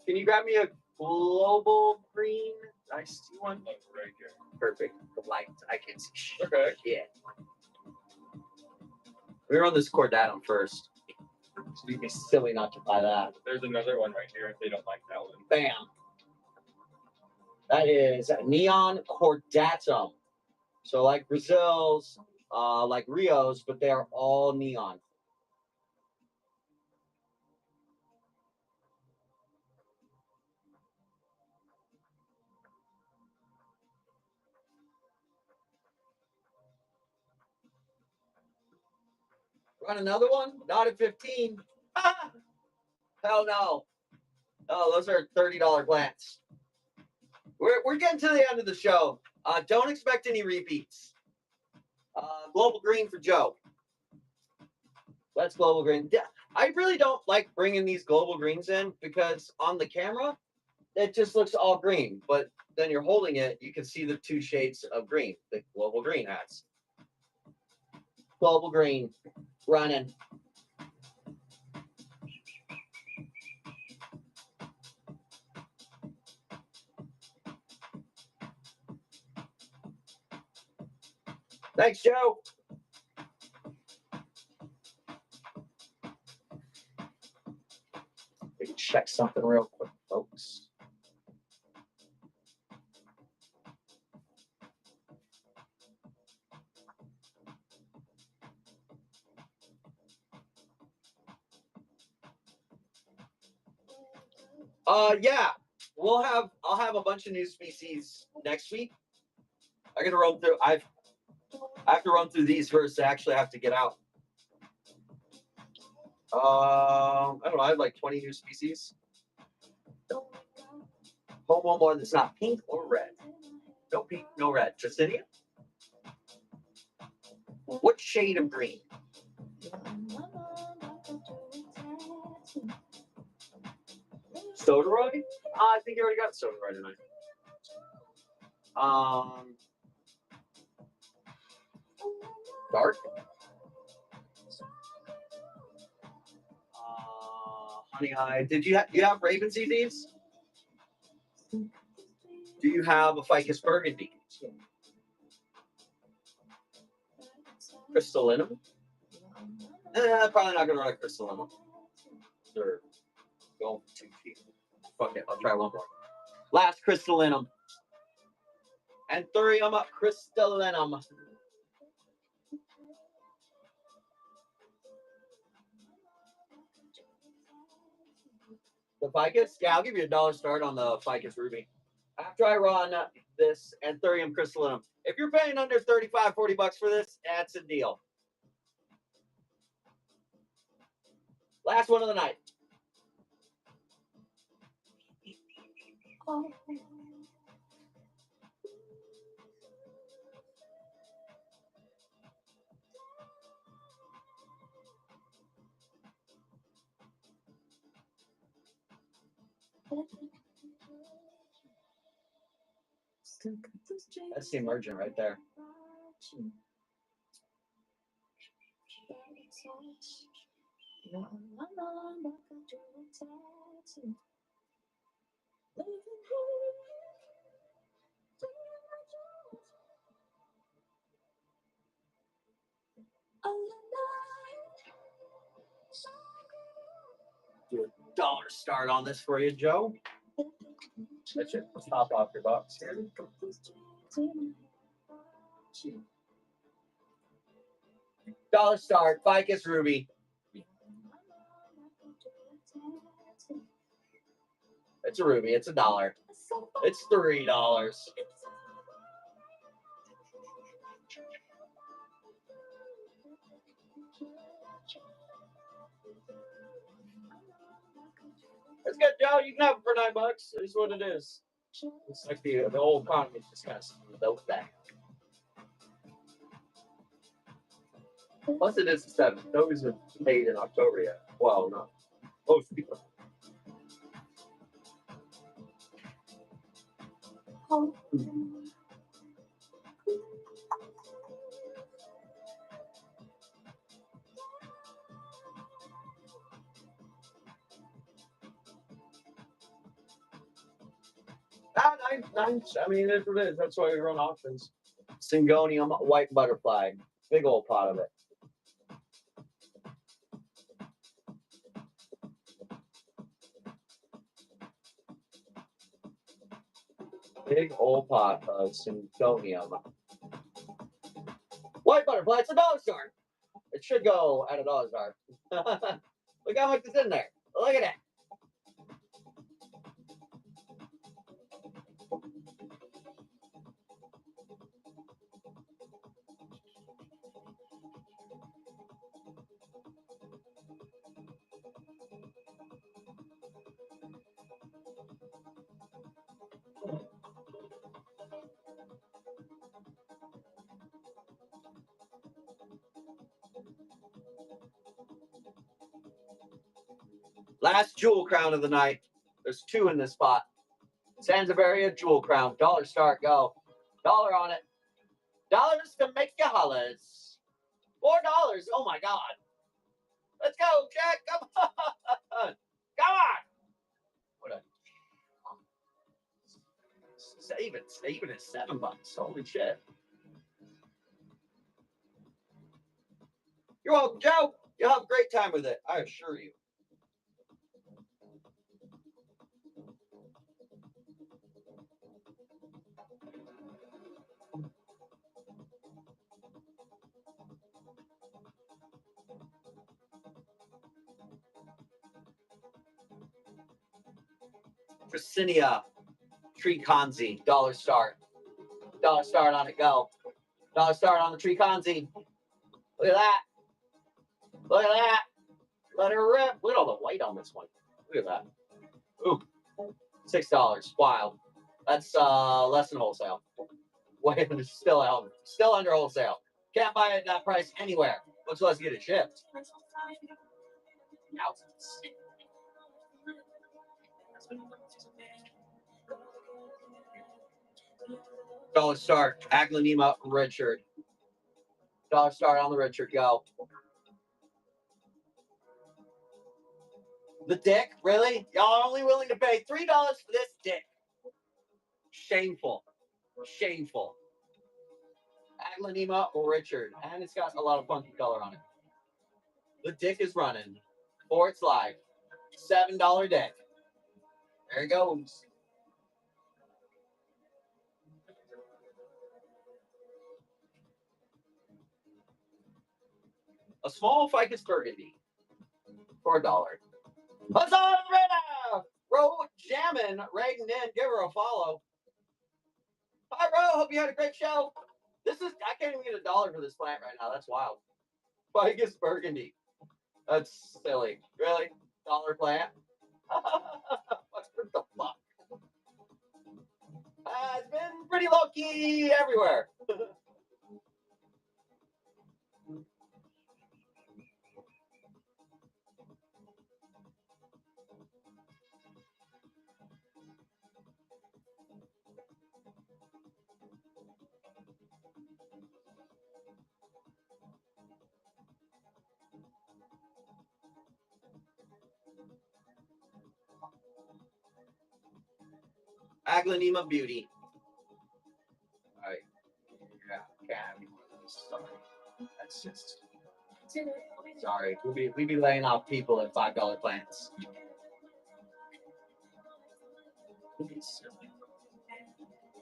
Can you grab me a global green? I see one Right here. perfect. The light, I can't see shit. Okay. Yeah. We run this cordatum first. So you'd be silly not to buy that. There's another one right here if they don't like that one. Bam. That is neon cordatum. So like Brazil's, like Rio's, but they're all neon. Run another one? Not at 15. Ah! Hell no. Oh, those are $30 plants. We're getting to the end of the show. Don't expect any repeats. Global green for Joe. That's global green. Yeah, I really don't like bringing these global greens in because on the camera, it just looks all green. But then you're holding it, you can see the two shades of green that global green has. Global green, running. Thanks, Joe. Let me check something real quick, folks. Yeah, I'll have a bunch of new species next week. I gotta run through. I have to run through these first. I actually have to get out. I don't know. I have like 20 new species. Home one that's not pink or red. No pink, no red. Justinia. What shade of green? Soderoy? I think you already got Soderoy tonight. Dark. Honey Eye. Did you have Raven CDs? Do you have a Ficus Burgundy? Crystallinum? Probably not gonna run a Crystallinum. They're going for 2 feet. Fuck it, I'll try one more. Last Crystallinum. Anthurium crystallinum. The Ficus? Yeah, I'll give you $1 start on the Ficus Ruby. After I run this Anthurium crystallinum. If you're paying under 35, 40 bucks for this, that's a deal. Last one of the night. That's the emergent right there. Do a $1 start on this for you, Joe. That should pop off your box here. Dollar start, Ficus Ruby. It's a ruby. It's $1. It's $3. It's good, Joe. You can have it for $9. It is what it is. It's like the old economy discussed. Those back. Plus, it is the 7th. Those are paid in October yet. Well, no. Most people. Nine. I mean, that's what it is. That's why we run auctions. Syngonium white butterfly. Big old pot of it. Big old pot of Syngonium. White butterfly, it's $1 store. It should go at $1 store. Look how much is in there. Look at that. Last jewel crown of the night. There's 2 in this spot. Sansaveria jewel crown. $1 start, go. $1 on it. Dollars to make you hollers. $4. Oh my God. Let's go, Jack. Come on. Come on. What a even at $7. Holy shit. You're welcome, Joe. You'll have a great time with it, I assure you. Fracinia, Triconzi, $1 start. $1 start on it, go. $1 start on the Triconzi. Look at that. Look at that. Let her rip. Look at all the white on this one. Look at that. Ooh. $6. Wild. That's less than wholesale. Wait, it's still out. Still under wholesale. Can't buy it at that price anywhere. Much less get it shipped. $1 start. Aglanema Richard. $1 start on the Richard. Go. The dick? Really? Y'all are only willing to pay $3 for this dick. Shameful. Shameful. Aglanema Richard. And it's got a lot of funky color on it. The dick is running. Or it's live. $7 dick. There it goes. A small ficus burgundy for $1. Huzzah, Rena! Ro Jammin, rating in. Give her a follow. Hi, Ro. Hope you had a great show. I can't even get $1 for this plant right now. That's wild. Ficus burgundy. That's silly. Really? $1 plant? What the fuck? It's been pretty low-key everywhere. Aglanema Beauty. All right. Yeah, sorry. That's just sorry. We be laying off people at $5 plants.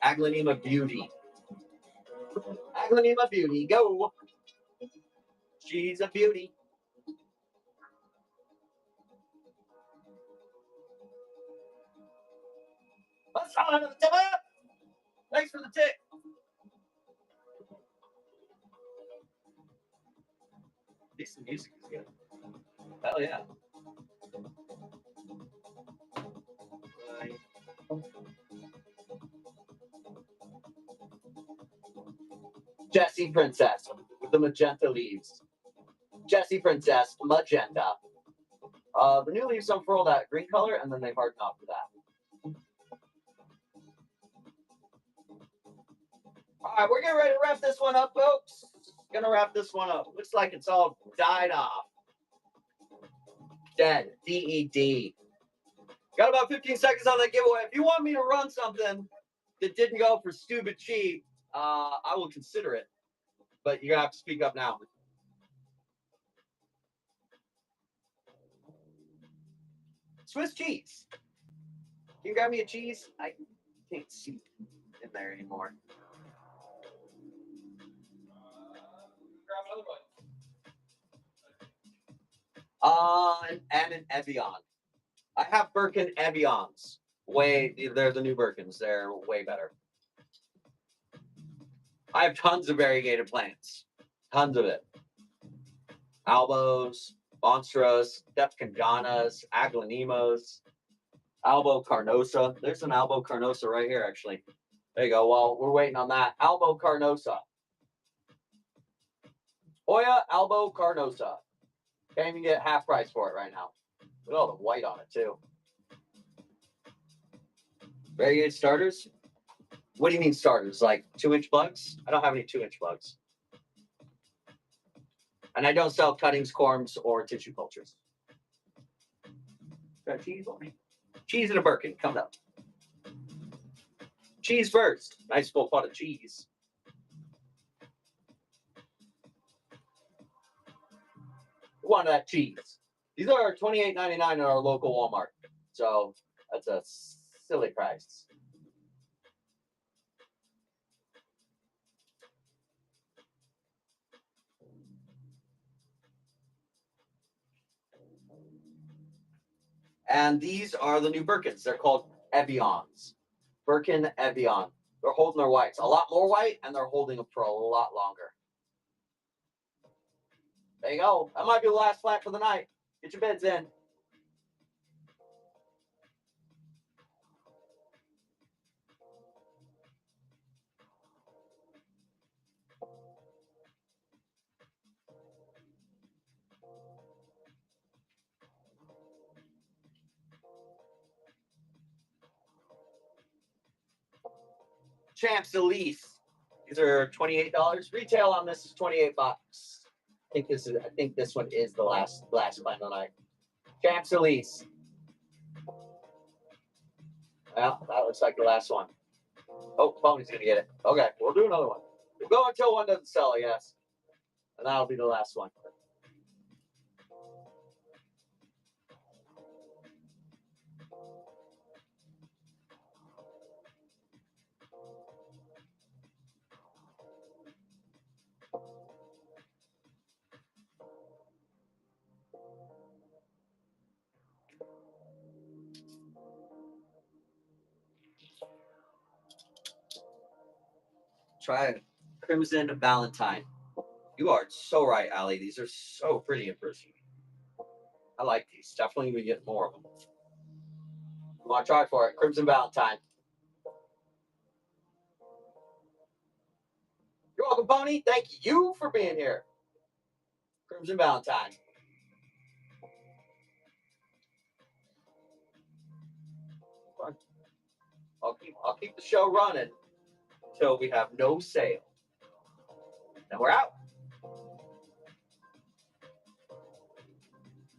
Aglanema Beauty. Aglanema Beauty, go. She's a beauty. Let's on to the tip. Thanks for the tip. Decent music is good. Hell yeah. Jessie Princess with the magenta leaves. Jessie Princess, magenta. The new leaves unfurl that green color and then they harden after that. All right, we're getting ready to wrap this one up, folks. Gonna wrap this one up. Looks like it's all died off. Dead. DED. Got about 15 seconds on that giveaway. If you want me to run something that didn't go for stupid cheap, I will consider it. But you're gonna have to speak up now. Swiss cheese. Can you grab me a cheese? I can't see in there anymore. Grab another one. And an Evian. I have Birkin Evians. They're the new Birkins. They're way better. I have tons of variegated plants. Tons of it. Albos, Monstras, Depcanganas, Aglaonemos, Albo Carnosa. There's an Albo Carnosa right here, actually. There you go. Well, we're waiting on that. Albo Carnosa. Hoya Albo Carnosa. Can't even get half price for it right now. Look at all the white on it, too. Variegated starters? What do you mean starters? Like 2-inch bugs? I don't have any 2-inch bugs. And I don't sell cuttings, corms, or tissue cultures. Got cheese on me. Cheese in a Birkin. Come up. Cheese first. Nice full pot of cheese. Who wanted that cheese? These are $28.99 at our local Walmart. So that's a silly price. And these are the new Birkins. They're called Evians. Birkin Evian. They're holding their whites. A lot more white, and they're holding them for a lot longer. There you go. That might be the last flat for the night. Get your bids in. Champs Elise. These are $28. Retail on this is $28. I think this one is the last one of the night. Champs Elise. Well, that looks like the last one. Oh, Pony's gonna get it. Okay, we'll do another one. We'll go until one doesn't sell, I guess. And that'll be the last one. Try Crimson Valentine. You are so right, Allie. These are so pretty in person. I like these. Definitely we get more of them. You want to try for it? Crimson Valentine. You're welcome, Pony. Thank you for being here. Crimson Valentine. I'll keep the show running until we have no sale. Then we're out.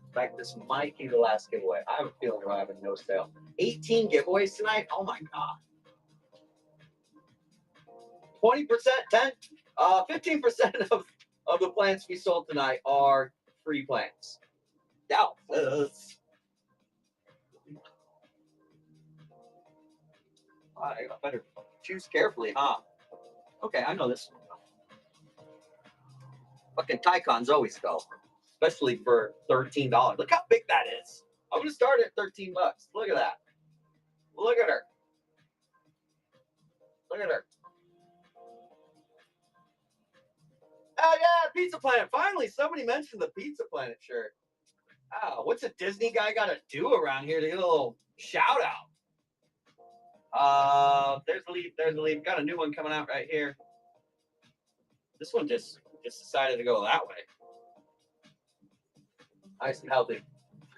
In fact, this might be the last giveaway. I have a feeling we're having no sale. 18 giveaways tonight? Oh my God. 20%, 10, 15% of the plants we sold tonight are free plants. Doubtless. I better choose carefully, huh? Okay, I know this. Fucking Tycons always go, especially for $13. Look how big that is. I'm gonna start at $13. Look at that. Look at her. Look at her. Oh yeah, Pizza Planet. Finally, somebody mentioned the Pizza Planet shirt. Oh, what's a Disney guy got to do around here to get a little shout out? There's the leaf. There's the leaf. Got a new one coming out right here. This one just decided to go that way. Nice and healthy.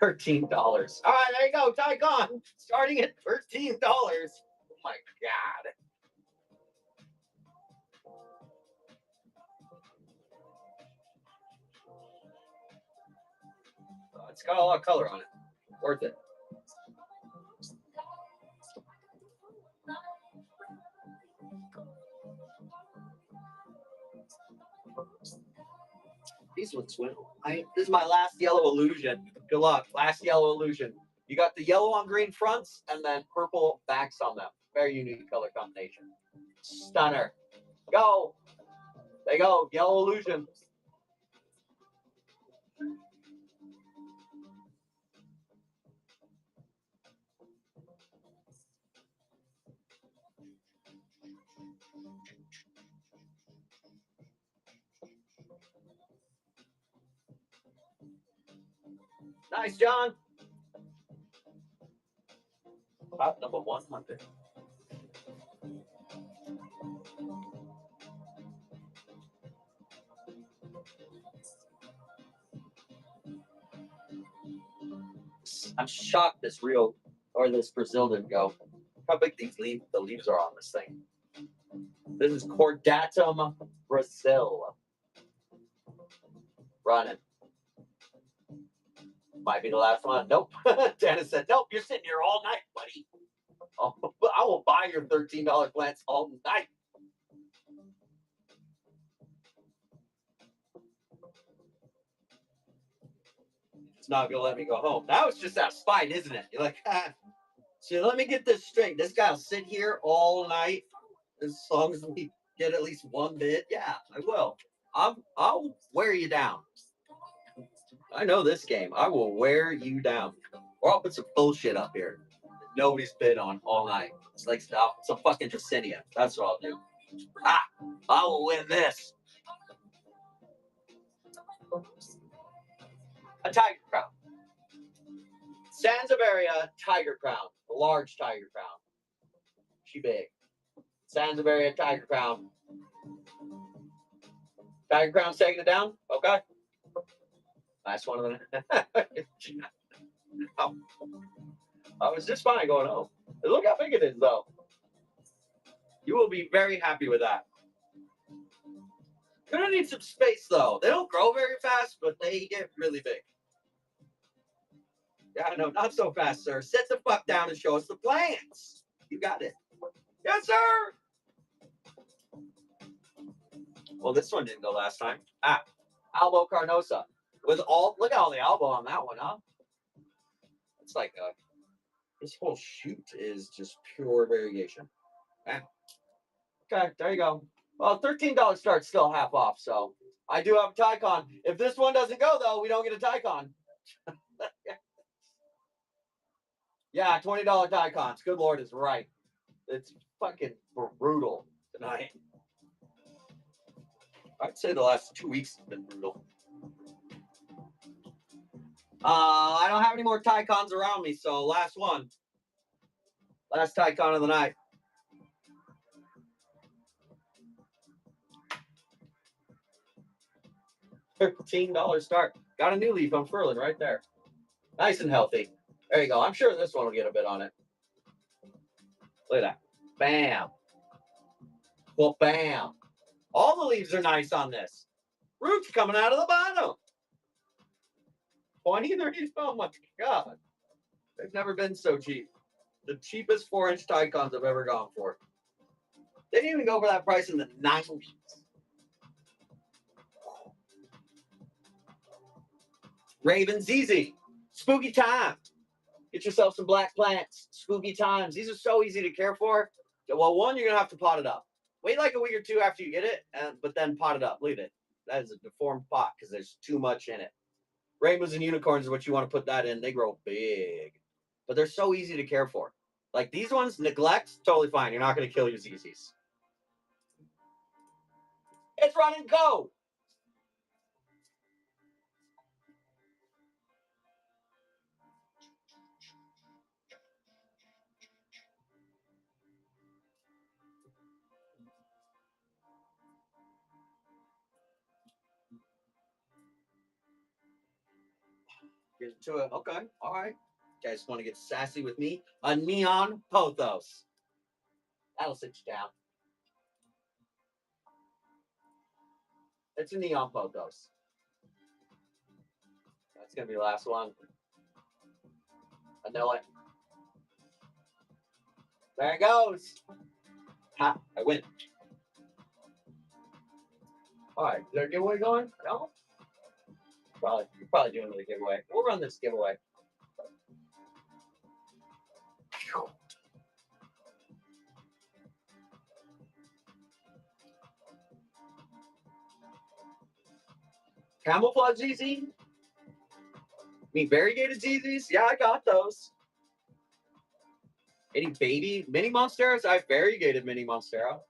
$13. All right, there you go. Tycon starting at $13. Oh my God. It's got a lot of color on it. Worth it. These ones win. This is my last yellow illusion. Good luck. Last yellow illusion. You got the yellow on green fronts and then purple backs on them. Very unique color combination. Stunner. Go. There you go. Yellow illusion. Nice, John. Top number 100. I'm shocked this Brazil didn't go. How big the leaves are on this thing. This is Cordatum Brazil. Running. Might be the last one. Nope. Dennis said, nope, you're sitting here all night, buddy. Oh, I will buy your $13 plants all night. It's not going to let me go home. Now it's just out of spite, isn't it? You're like, so let me get this straight. This guy will sit here all night as long as we get at least one bid. Yeah, I will. I'll wear you down. I know this game. I will wear you down. Or I'll put some bullshit up here that nobody's bid on all night. It's like it's a fucking Jacinia. That's what I'll do. I will win this. A tiger crown. Sansevieria tiger crown. A large tiger crown. She big. Sansevieria tiger crown. Tiger crown's taking it down? Okay. Last one of them. I was just fine going home. Look how big it is, though. You will be very happy with that. You're going to need some space, though. They don't grow very fast, but they get really big. Yeah, no, not so fast, sir. Sit the fuck down and show us the plants. You got it. Yes, sir. Well, this one didn't go last time. Albo Carnosa. With all, look at all the elbow on that one, huh? It's like this whole shoot is just pure variegation. Okay, there you go. Well, $13 start's still half off, so I do have a Tycon. If this one doesn't go, though, we don't get a Tycon. Yeah, $20 Tycons. Good Lord is right. It's fucking brutal tonight. I'd say the last 2 weeks have been brutal. I don't have any more Tycons around me, so last one. Last Tycon of the night. $15 start. Got a new leaf unfurling right there. Nice and healthy. There you go. I'm sure this one will get a bit on it. Look at that. Bam. Well, bam. All the leaves are nice on this. Roots coming out of the bottom. 20, oh my God. They've never been so cheap. The cheapest 4-inch Tycons I've ever gone for. They didn't even go for that price in the 90s. Raven's easy. Spooky time. Get yourself some black plants. Spooky times. These are so easy to care for. Well, one, you're going to have to pot it up. Wait like a week or two after you get it, but then pot it up. Leave it. That is a deformed pot because there's too much in it. Rainbows and unicorns is what you want to put that in. They grow big, but they're so easy to care for. Like these ones, neglect, totally fine. You're not going to kill your ZZs. It's run and go. Get to it. Okay. All right. You guys want to get sassy with me? A neon pothos. That'll sit you down. It's a neon pothos. That's going to be the last one. I know it. There it goes. Ha, I win. All right. Is there a giveaway going? No? Probably. You're probably doing the giveaway. We'll run this giveaway. Camouflage ZZ? You mean variegated ZZs? Yeah, I got those. Any baby mini monsteras? I have variegated mini monstera.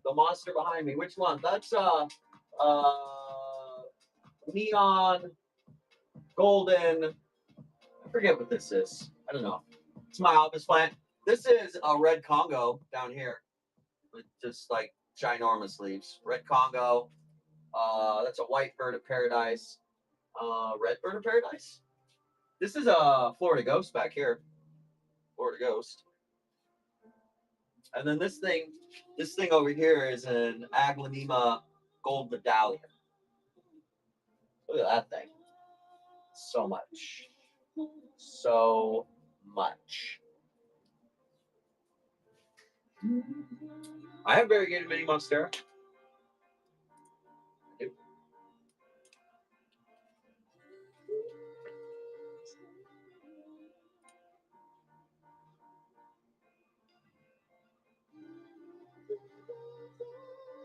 The monster behind me. Which one? That's neon golden. I forget what this is. I don't know. It's my office plant. This is a red Congo down here with just like ginormous leaves. Red Congo. That's a white bird of paradise. Red bird of paradise. This is a Florida ghost back here. Florida ghost. And then this thing over here is an Aglaonema gold medallion. Look at that thing. So much. So much. I have variegated mini monstera.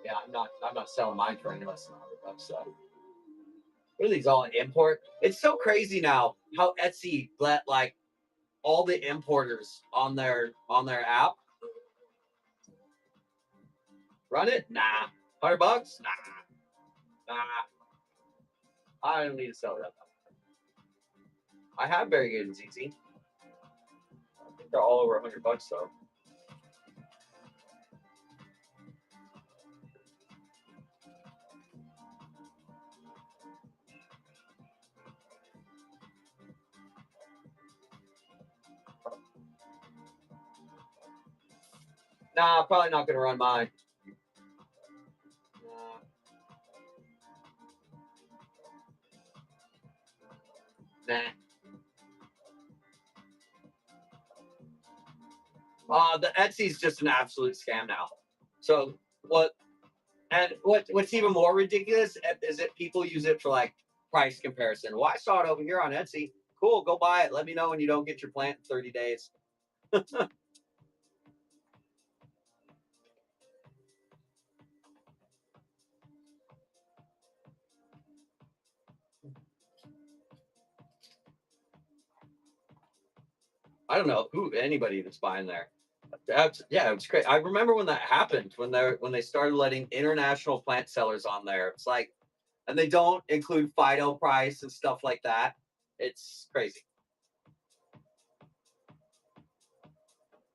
Yeah, I'm not selling mine for any less than $100. So. What are these all import? It's so crazy now how Etsy let like all the importers on their app run it. Nah, $100. Nah. I don't need to sell that. I have variegated ZZ. I think they're all over $100 though. Nah, probably not going to run mine. Nah. The Etsy's just an absolute scam now. So what's even more ridiculous is that people use it for like price comparison. Well, I saw it over here on Etsy. Cool, go buy it. Let me know when you don't get your plant in 30 days. I don't know anybody that's buying there. Yeah, it's great. I remember when that happened, when they started letting international plant sellers on there. It's like, and they don't include Fido price and stuff like that. It's crazy.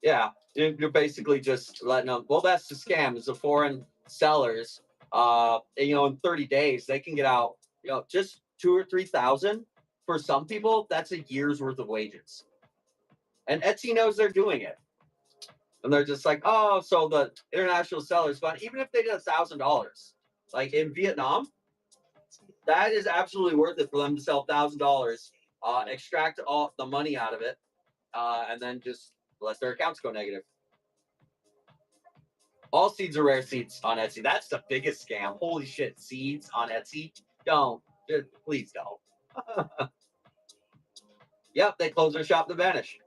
Yeah, you're basically just letting them. Well, that's the scam. Is the foreign sellers, in 30 days they can get out, just 2,000 or 3,000. For some people, that's a year's worth of wages. And Etsy knows they're doing it. And they're just like, oh, so the international sellers, but even if they did $1,000, like in Vietnam, that is absolutely worth it for them to sell $1,000, extract all the money out of it, and then just let their accounts go negative. All seeds are rare seeds on Etsy. That's the biggest scam. Holy shit, seeds on Etsy? Don't. Please don't. Yep, they close their shop to vanish.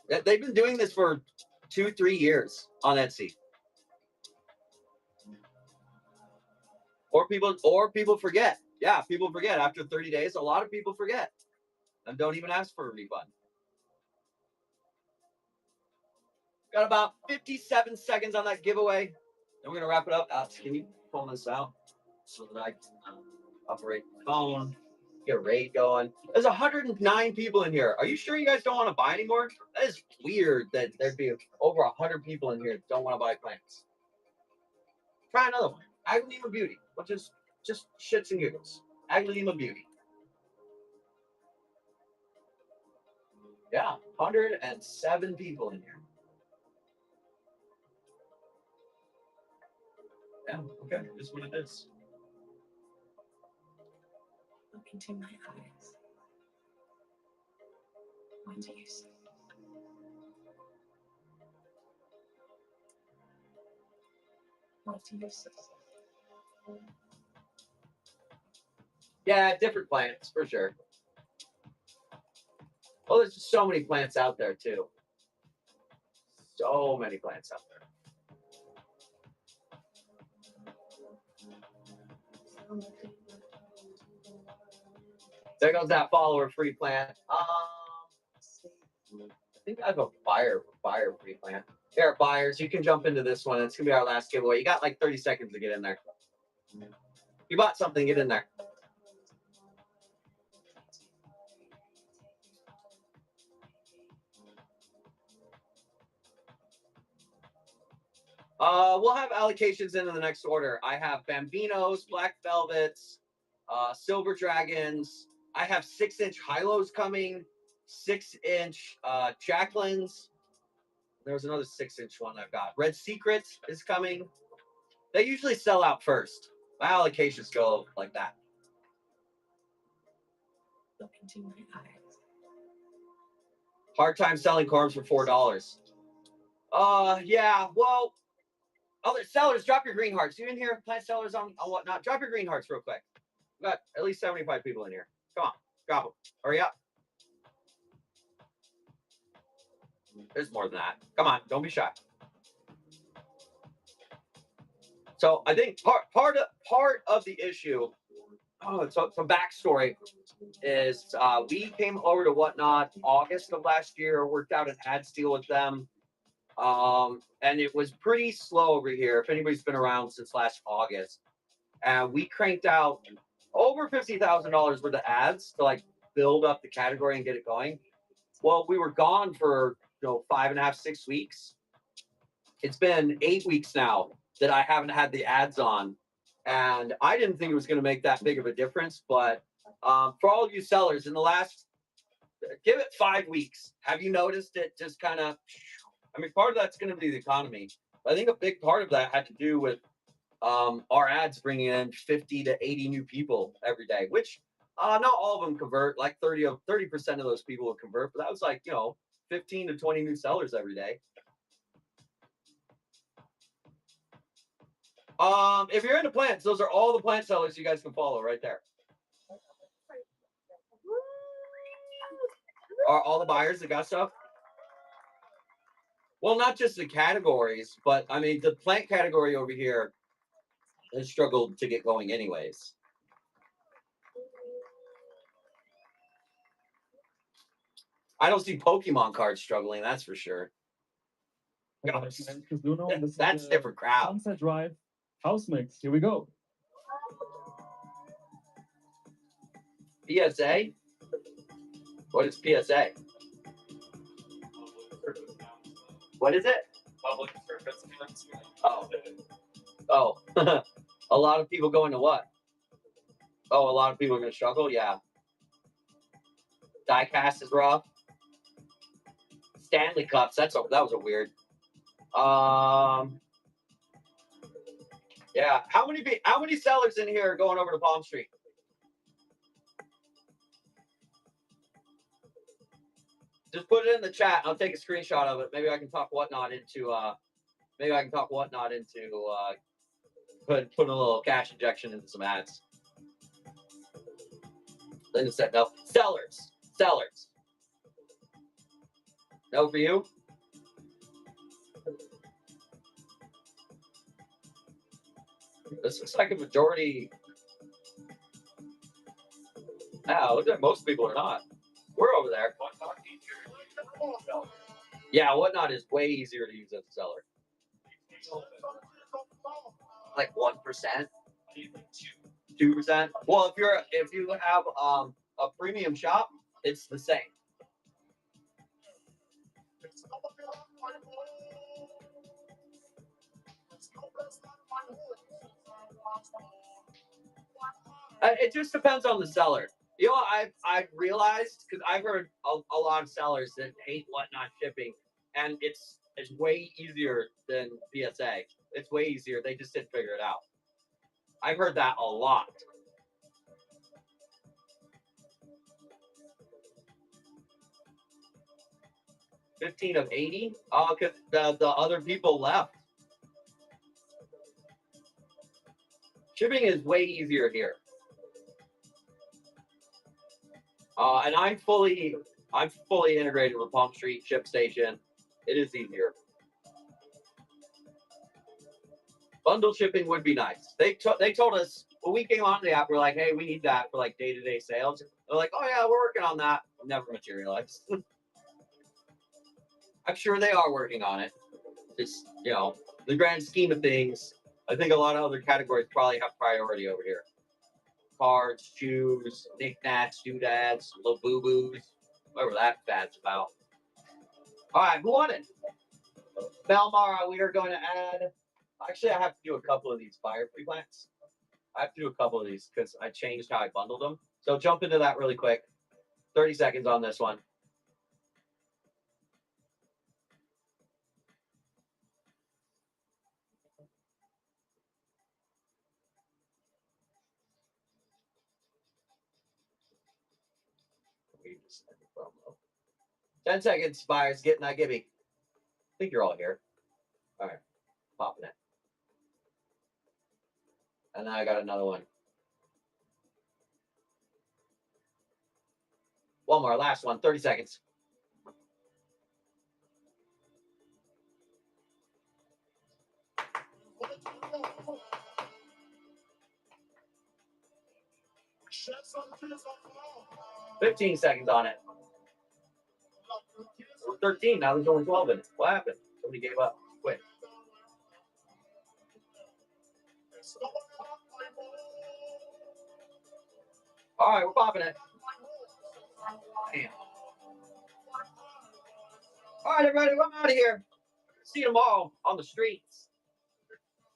They've been doing this for 2-3 years on Etsy. Or people forget. Yeah, people forget after 30 days. A lot of people forget and don't even ask for a refund. Got about 57 seconds on that giveaway. And we're gonna wrap it up. Alex, can you pull this out so that I can operate the phone, get a raid going? There's 109 people in here. Are you sure you guys don't want to buy anymore? That is weird that there'd be over 100 people in here that don't want to buy plants. Try another one. Aglaema Beauty, which is just shits and giggles. Aglaema Beauty. Yeah, 107 people in here. Yeah, okay, this is what it is. Look into my eyes. What do you see? What do you see? Yeah, different plants for sure. Oh, there's just so many plants out there too. So many plants out there. There goes that follower free plant. I think I have a buyer free plant. There are buyers. You can jump into this one. It's gonna be our last giveaway. You got like 30 seconds to get in there. You bought something, get in there. We'll have allocations in the next order. I have Bambinos, Black Velvets, Silver Dragons. I have 6-inch Hylos coming, 6-inch Jacquelines. There's another 6-inch one I've got. Red Secret is coming. They usually sell out first. My allocations go like that. Look into my eyes. Hard time selling corms for $4. Yeah, well, other sellers, drop your green hearts. You in here, plant sellers on whatnot? Drop your green hearts real quick. We've got at least 75 people in here. Come on, drop them. Hurry up. There's more than that. Come on, don't be shy. So I think part of the issue, so backstory is we came over to Whatnot August of last year, worked out an ad deal with them. And it was pretty slow over here. If anybody's been around since last August, and we cranked out over $50,000 worth of ads to like build up the category and get it going. Well, we were gone for 5.5, 6 weeks. It's been 8 weeks now that I haven't had the ads on, and I didn't think it was going to make that big of a difference. But for all you sellers, in the last, give it 5 weeks, have you noticed it just kind of? I mean, part of that's going to be the economy. But I think a big part of that had to do with our ads bringing in 50 to 80 new people every day, which not all of them convert. Like 30% of those people will convert, but that was like 15 to 20 new sellers every day. If you're into plants, those are all the plant sellers you guys can follow right there. Are all the buyers that got stuff? Well, not just the categories, but I mean, the plant category over here has struggled to get going anyways. I don't see Pokemon cards struggling, that's for sure. That's different crowd. Sunset Drive house mix. Here we go. PSA? What is PSA? What is it? Public service announcement. Oh. A lot of people going to what? Oh, a lot of people are going to struggle? Yeah. Diecast is rough. Stanley Cups, that was a weird. Yeah. How many sellers in here are going over to Palm Street? Just put it in the chat. I'll take a screenshot of it. Maybe I can talk Whatnot into put a little cash injection into some ads. Linda said no. Sellers. No for you? This looks like a majority. Yeah, looks like most people are not. We're over there. Yeah, Whatnot is way easier to use as a seller. Like 1%, 2%. Well, if you have a premium shop, it's the same. It just depends on the seller. You know, I've realized because I've heard a lot of sellers that hate Whatnot shipping, and it's way easier than PSA. It's way easier. They just didn't figure it out. I've heard that a lot. $15 of $80. Oh, because the other people left. Shipping is way easier here. And I'm fully integrated with Palm Street Ship Station. It is easier. Bundle shipping would be nice. They told us when we came on the app, we're like, hey, we need that for like day-to-day sales. They're like, oh yeah, we're working on that. Never materialized. I'm sure they are working on it. Just, you know, the grand scheme of things, I think a lot of other categories probably have priority over here. Cards, shoes, knickknacks, doodads, little boo-boos, whatever that fad's about. All right, who won it? Belmar, we are going to add. Actually, I have to do a couple of these fire free plants. I have to do a couple of these because I changed how I bundled them. So jump into that really quick. 30 seconds on this one. We just had the promo. 10 seconds, buyers. Get that gimme. I think you're all here. All right, popping it. And then I got another one. One more, last one, 30 seconds. $15 seconds on it. 13, now there's only 12 in it. What happened? Somebody gave up. Quit. All right, we're popping it. Damn. All right, everybody, I'm out of here. See you tomorrow on the streets.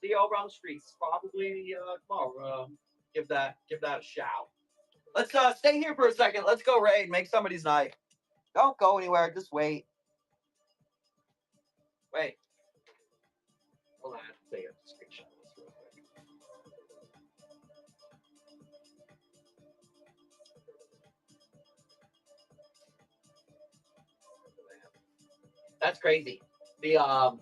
See you over on the streets. Probably tomorrow. Give that a shout. Let's stay here for a second. Let's go raid. Make somebody's night. Don't go anywhere. Just wait. Wait. Hold on. I have to take a screenshot of this real quick. That's crazy. That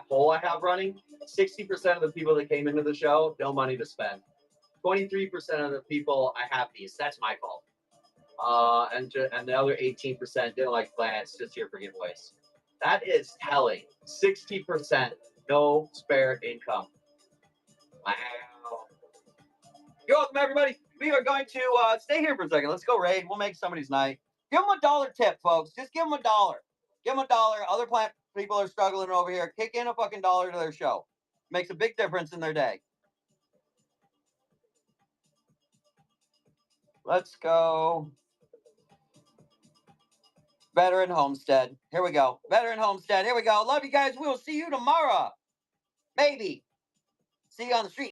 poll I have running, 60% of the people that came into the show, no money to spend. 23% of the people I have these. That's my fault. And the other 18% didn't like plans, just here for giveaways. That is telling. 60% no spare income. Wow. You're welcome, everybody. We are going to stay here for a second. Let's go raid. We'll make somebody's night. Give them $1 tip, folks. Just give them $1. Give them $1. Other plant people are struggling over here. Kick in a fucking $1 to their show. Makes a big difference in their day. Let's go. Veteran Homestead. Here we go. Veteran Homestead. Here we go. Love you guys. We will see you tomorrow. Maybe. See you on the street.